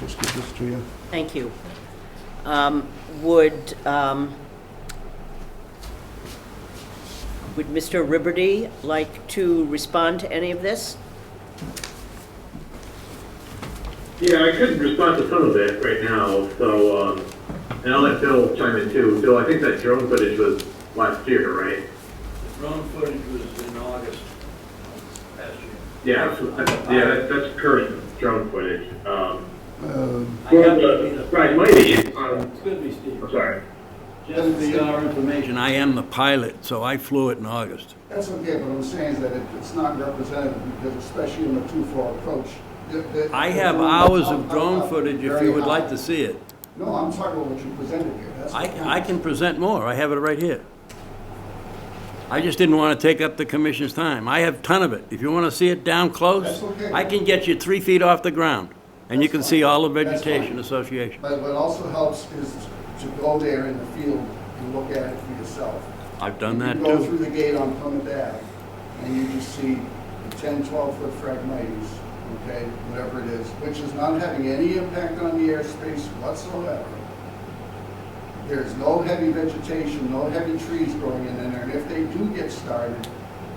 just give this to you. Thank you. Would Mr. Ribberty like to respond to any of this? Yeah, I could respond to some of it right now, so, and I'll let Bill chime in too. Bill, I think that drone footage was last year, right? Drone footage was in August last year. Yeah, that's current drone footage. Excuse me, Steve. I'm sorry. Just for your information, I am the pilot, so I flew it in August. That's okay, but what I'm saying is that it's not representative, because especially in the 2-4 approach. I have hours of drone footage if you would like to see it. No, I'm talking about what you presented here. That's I can present more. I have it right here. I just didn't want to take up the commission's time. I have a ton of it. If you want to see it down close, That's okay. I can get you 3 feet off the ground, and you can see all the vegetation association. But what also helps is to go there in the field and look at it for yourself. I've done that You go too. through the gate on Plymouth Ave, and you just see 10, 12-foot Phragmites, okay, whatever it is, which is not having any impact on the airspace whatsoever. There's no heavy vegetation, no heavy trees growing in there, and if they do get started,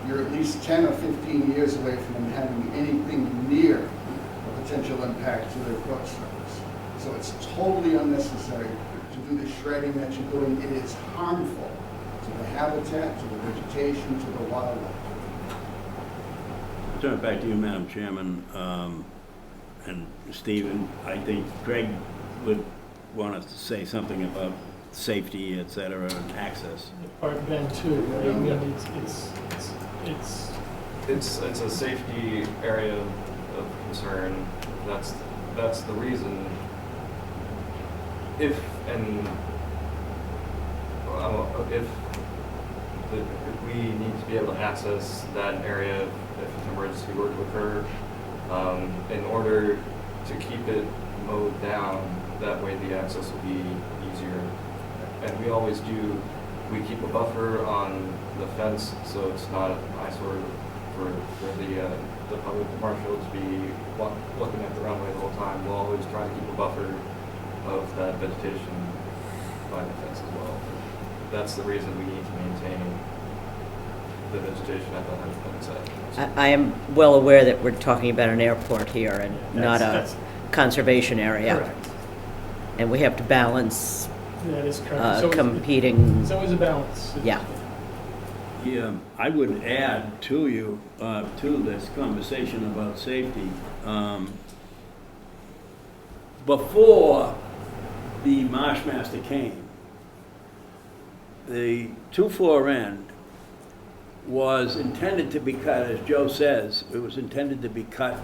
you're at least 10 or 15 years away from them having anything near a potential impact to their foot surface. So it's totally unnecessary to do the shredding that you're doing. It is harmful to the habitat, to the vegetation, to the wildlife. I'll turn it back to you, Madam Chairman, and Stephen. I think Greg would want us to say something about safety, et cetera, and access. Part Ben too, right? I mean, It's a safety area of concern. That's the reason. If we need to be able to access that area if an emergency were to occur, in order to keep it mowed down, that way the access will be easier. And we always do. We keep a buffer on the fence, so it's not an eyesore for the public of Marshfield to be looking at the runway the whole time. We'll always try to keep a buffer of that vegetation by the fence as well. That's the reason we need to maintain the vegetation at the 100% site. I am well aware that we're talking about an airport here and not a conservation area. Correct. And we have to balance That is correct. So competing. It's always a balance. Yeah. Yeah, I would add to you, to this conversation about safety, before the Marsh Master came, the 2-4 end was intended to be cut, as Joe says, it was intended to be cut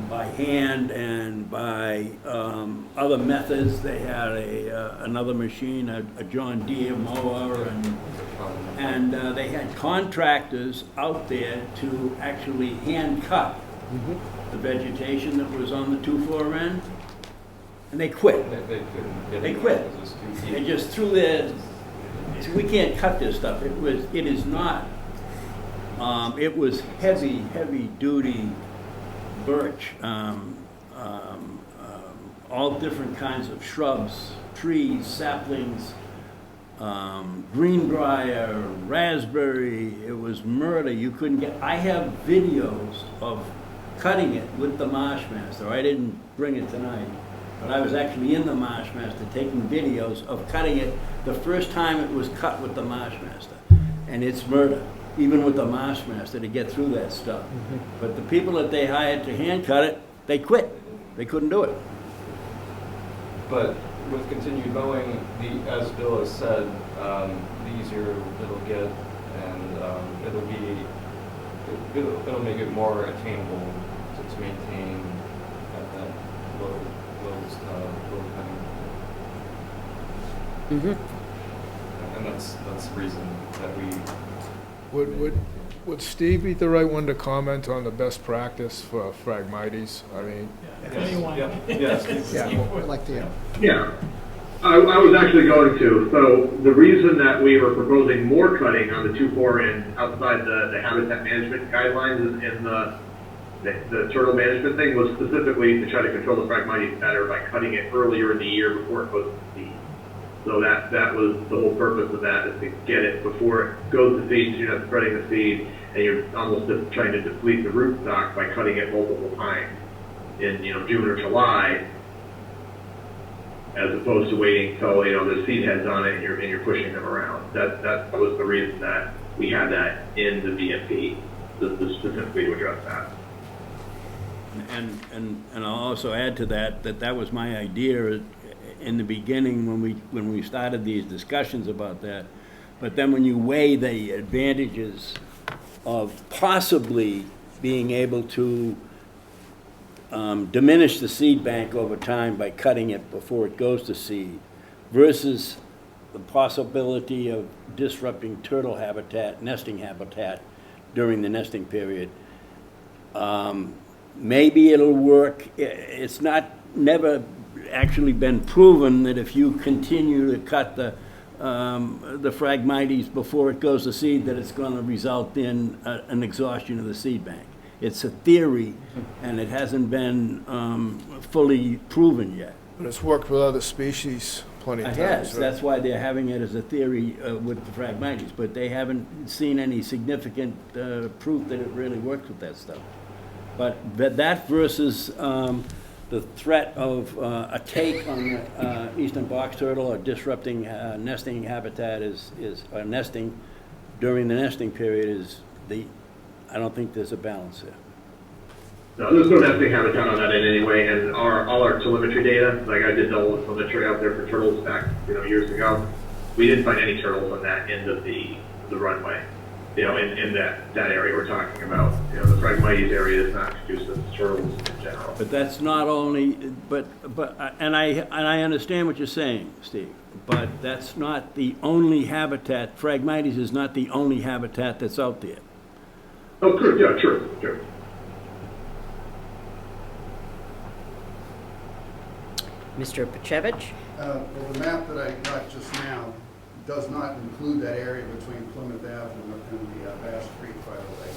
by hand and by other methods. They had another machine, a John Deere mower, and they had contractors out there to actually hand cut the vegetation that was on the 2-4 end, and they quit. They quit. They just threw their, we can't cut this stuff. It is not. It was heavy duty birch, all different kinds of shrubs, trees, saplings, greenbrier, raspberry. It was murder. You couldn't get, I have videos of cutting it with the Marshmaster. I didn't bring it tonight, but I was actually in the Marshmaster taking videos of cutting it the first time it was cut with the Marshmaster. And it's murder, even with the Marshmaster, to get through that stuff. But the people that they hired to hand cut it, they quit. They couldn't do it. But with continued mowing, as Bill has said, the easier it'll get, and it'll make it more attainable to maintain at that low cutting. And that's the reason that we. Would Steve be the right one to comment on the best practice for Phragmites? I mean, I'd like to. Yeah, I was actually going to. So the reason that we were proposing more cutting on the 2-4 end outside the habitat management guidelines and the turtle management thing was specifically to try to control the Phragmites better by cutting it earlier in the year before it goes to seed. So that was the whole purpose of that, is to get it before it goes to seed, so you're not spreading the seed, and you're almost just trying to deplete the rootstock by cutting it multiple times in June or July, as opposed to waiting till the seed heads on it and you're pushing them around. That was the reason that we had that in the VMP, specifically to address that. And I'll also add to that was my idea in the beginning when we started these discussions about that. But then when you weigh the advantages of possibly being able to diminish the seed bank over time by cutting it before it goes to seed versus the possibility of disrupting turtle habitat, nesting habitat during the nesting period, maybe it'll work. It's never actually been proven that if you continue to cut the Phragmites before it goes to seed, that it's going to result in an exhaustion of the seed bank. It's a theory, and it hasn't been fully proven yet. but it's worked with other species plenty of times. Yes, right? that's why they're having it as a theory with the Phragmites, but they haven't seen any significant proof that it really works with that stuff. But that versus the threat of a take on the eastern box turtle or disrupting nesting habitat or nesting during the nesting period I don't think there's a balance there. No, there's no nesting habitat on that end anyway, and all our telemetry data, like I did all the telemetry out there for turtles back years ago, we didn't find any turtles on that end of the runway. In that area we're talking about. The Phragmites area is not conducive to turtles in general. But that's not only, and I understand what you're saying, Steve, but that's not the only habitat. Phragmites is not the only habitat that's out there. Oh, true, yeah, true. Mr. Pachevich? Well, the map that I got just now does not include that area between Plymouth Ave and the Bass Creek right away.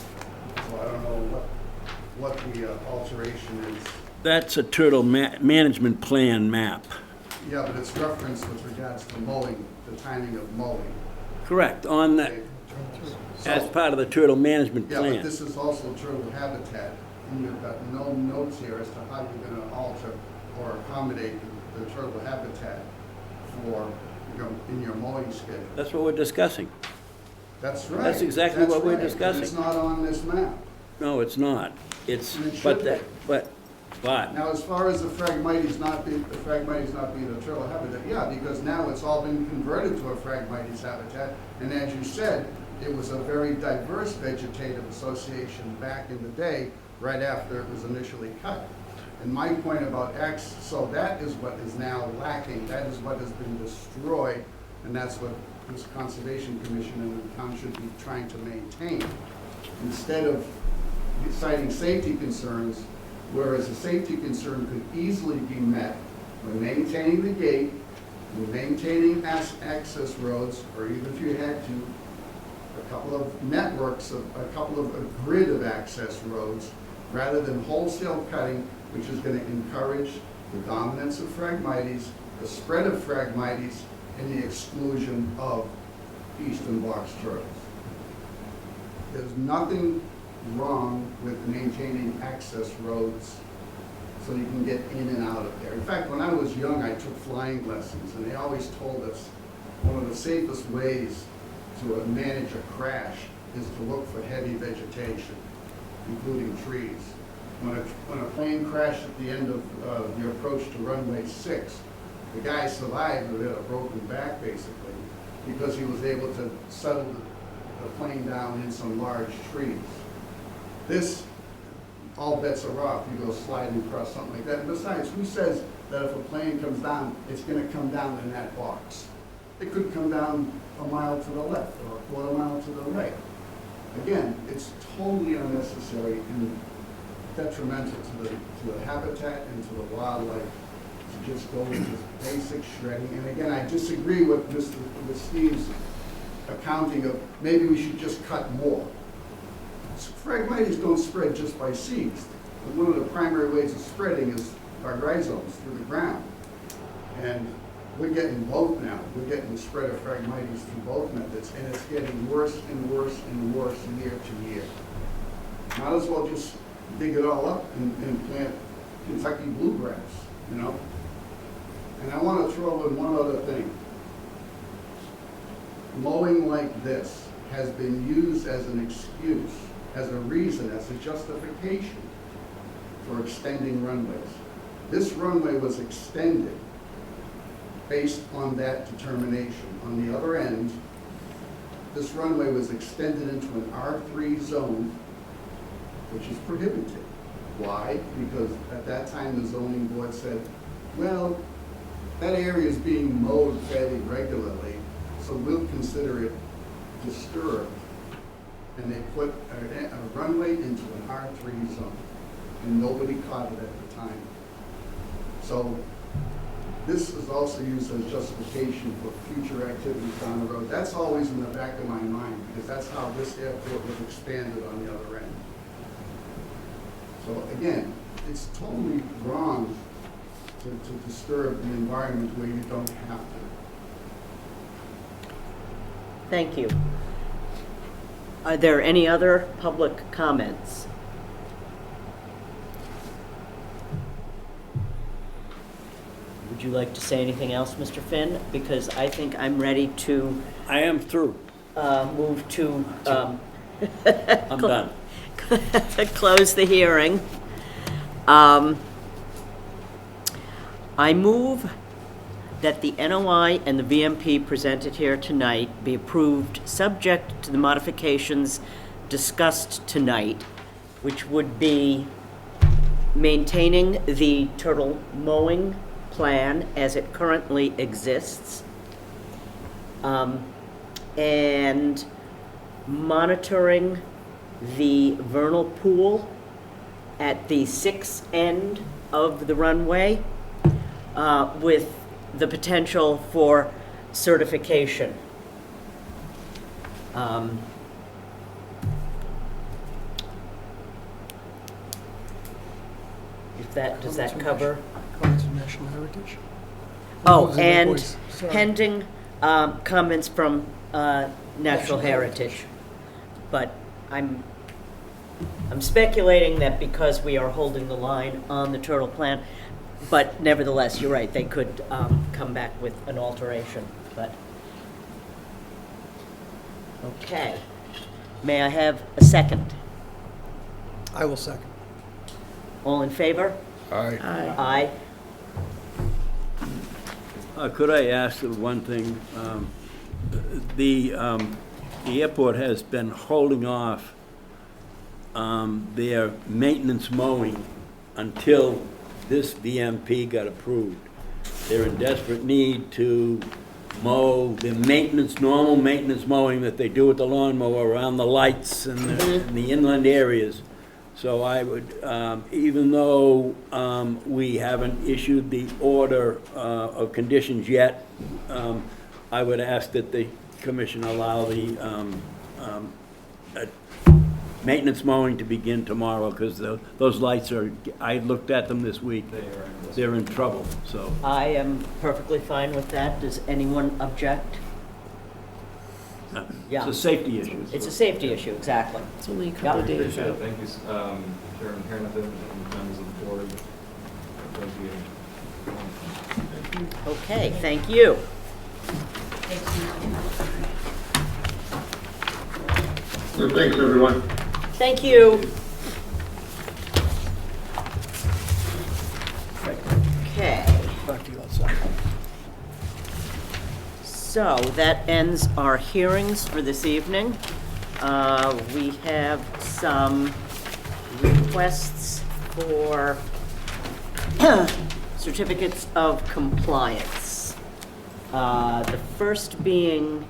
So I don't know what the alteration is. That's a turtle management plan map. Yeah, but it's referenced with regards to mowing, the timing of mowing. Correct, on that, as part of the turtle management plan. Yeah, but this is also turtle habitat, and you've got no notes here as to how you're going to alter or accommodate the turtle habitat for, in your mowing schedule. That's what we're discussing. That's right. That's exactly what we're right. discussing. It's not on this map. No, it's not. It's, And it but should that, be. but, Now, as far as the Phragmites not being a turtle habitat, yeah, because now it's all been converted to a Phragmites habitat, and as you said, it was a very diverse vegetative association back in the day, right after it was initially cut. And my point about X, so that is what is now lacking, that is what has been destroyed, and that's what this Conservation Commission and the town should be trying to maintain. Instead of citing safety concerns, whereas a safety concern could easily be met by maintaining the gate, and maintaining access roads, or even if you had to, a couple of networks, a grid of access roads, rather than wholesale cutting, which is going to encourage the dominance of Phragmites, the spread of Phragmites, and the exclusion of eastern box turtles. There's nothing wrong with maintaining access roads so you can get in and out of there. In fact, when I was young, I took flying lessons, and they always told us one of the safest ways to manage a crash is to look for heavy vegetation, including trees. When a plane crashed at the end of the approach to runway 6, the guy survived with a broken back, basically, because he was able to settle the plane down in some large trees. This, all bets are off. You go sliding across something like that. And besides, who says that if a plane comes down, it's going to come down in that box? It could come down a mile to the left or a quarter mile to the right. Again, it's totally unnecessary and detrimental to the habitat and to the wildlife to just go with this basic shredding. And again, I disagree with Steve's accounting of maybe we should just cut more. Phragmites don't spread just by seeds. One of the primary ways of spreading is by rhizomes through the ground. And we're getting both now. We're getting the spread of Phragmites through both methods, and it's getting worse and worse and worse year to year. Might as well just dig it all up and plant Kentucky bluegrass, you know? And I want to throw in one other thing. Mowing like this has been used as an excuse, as a reason, as a justification for extending runways. This runway was extended based on that determination. On the other end, this runway was extended into an R3 zone, which is prohibited. Why? Because at that time the zoning board said, well, that area is being mowed fairly regularly, so we'll consider it disturbed. And they put a runway into an R3 zone, and nobody caught it at the time. So this is also used as justification for future activities down the road. That's always in the back of my mind, because that's how this airport was expanded on the other end. So again, it's totally wrong to disturb the environment where you don't have to. Thank you. Are there any other public comments? Would you like to say anything else, Mr. Finn? Because I think I'm ready to I am through. move to I'm done. close the hearing. I move that the NOI and the VMP presented here tonight be approved subject to the modifications discussed tonight, which would be maintaining the turtle mowing plan as it currently exists, and monitoring the vernal pool at the 6th end of the runway with the potential for certification. If that, does that cover? National Heritage. Oh, What was the and voice? Sorry. pending comments from Natural Heritage. But I'm speculating that because we are holding the line on the turtle plan, But nevertheless, you're right, they could come back with an alteration, but. Okay. May I have a second? I will second. All in favor? Aye. Aye. Could I ask one thing? The airport has been holding off their maintenance mowing until this VMP got approved. They're in desperate need to mow the normal maintenance mowing that they do with the lawnmower around the lights and the inland areas. So I would, even though we haven't issued the order of conditions yet, I would ask that the commission allow the maintenance mowing to begin tomorrow, because those lights are, I looked at them this week, they're in trouble, so. I am perfectly fine with that. Does anyone object? Yeah. It's a safety issue. It's a safety issue, exactly. It's only a couple of days Appreciate it. out. Thank you, Chairman Harrington and members of the board. Thank you. Okay, thank you. Thanks, everyone. Thank you. Okay. Talk to you outside. So that ends our hearings for this evening. We have some requests for certificates of compliance. The first being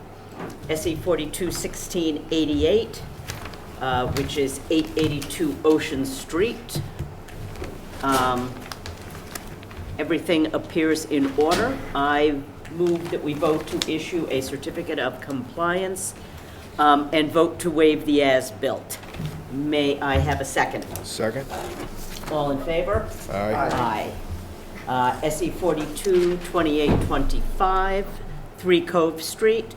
SE 421688, which is 882 Ocean Street. Everything appears in order. I move that we vote to issue a certificate of compliance and vote to waive the as-built. May I have a second? Second? All in favor? Aye. Aye. SE 422825, 3 Cove Street.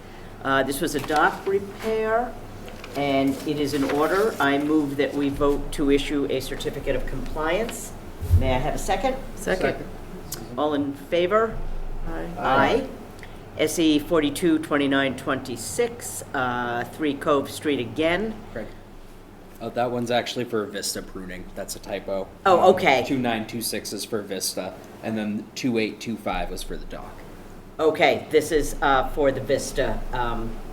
This was a dock repair, and it is in order. I move that we vote to issue a certificate of compliance. May I have a second? Second. All in favor? Aye. SE 422926, 3 Cove Street again. Craig. Oh, that one's actually for Vista pruning. That's a typo. Oh, okay. 2926 is for Vista, and then 2825 was for the dock. Okay, this is for the Vista.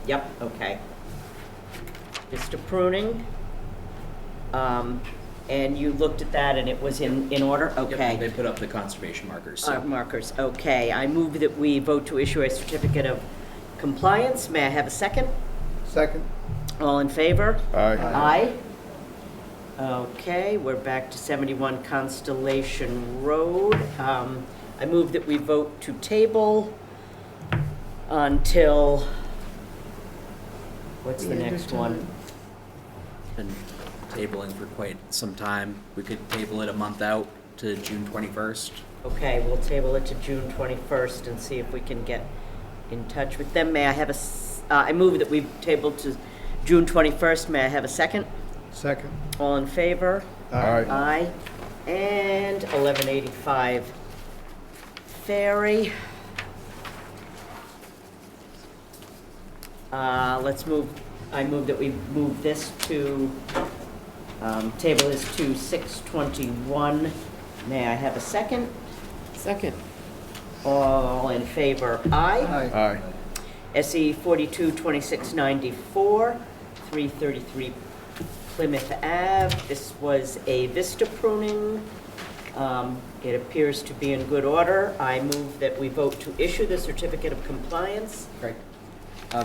Yep, okay. Vista pruning. And you looked at that and it was in order? Okay. Yep, they put up the conservation markers. So. Markers, okay. I move that we vote to issue a certificate of compliance. May I have a second? Second. All in favor? Aye. Aye. Okay, we're back to 71 Constellation Road. I move that we vote to table until, what's the next one? Been tabling for quite some time. We could table it a month out to June 21st. Okay, we'll table it to June 21st and see if we can get in touch with them. May I have I move that we table to June 21st. May I have a second? Second. All in favor? Aye. Aye. And 1185 Ferry. Let's move, I move that we move this to, table is to 621. May I have a second? Second. All in favor? Aye. Aye. SE 422694, 333 Plymouth Ave. This was a Vista pruning. It appears to be in good order. I move that we vote to issue the certificate of compliance. Right.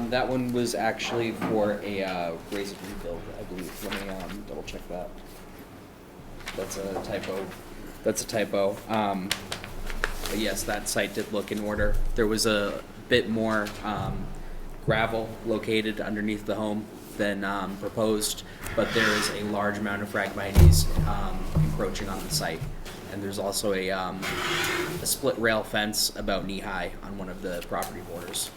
That one was actually for a raise and rebuild, I believe. Let me double check that. That's a typo. That's a typo. But yes, that site did look in order. There was a bit more gravel located underneath the home than proposed, but there is a large amount of Phragmites encroaching on the site. And there's also a split rail fence about knee-high on one of the property borders.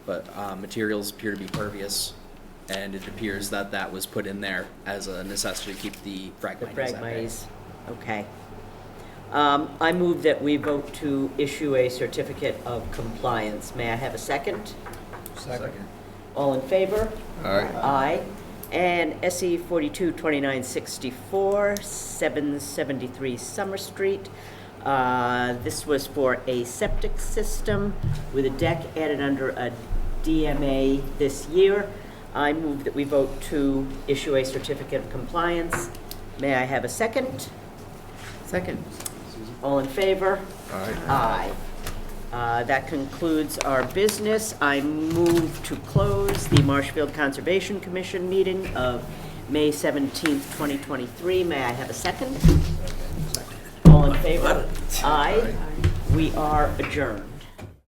But materials appear to be pervious, and it appears that that was put in there as a necessity to keep the Phragmites at bay. Okay. I move that we vote to issue a certificate of compliance. May I have a second? Second. All in favor? Aye. Aye. And SE 422964, 773 Summer Street. This was for a septic system with a deck added under a DMA this year. I move that we vote to issue a certificate of compliance. May I have a second? Second. All in favor? Aye. Aye. That concludes our business. I move to close the Marshfield Conservation Commission meeting of May 17th, 2023. May I have a second? All in favor? Aye. We are adjourned.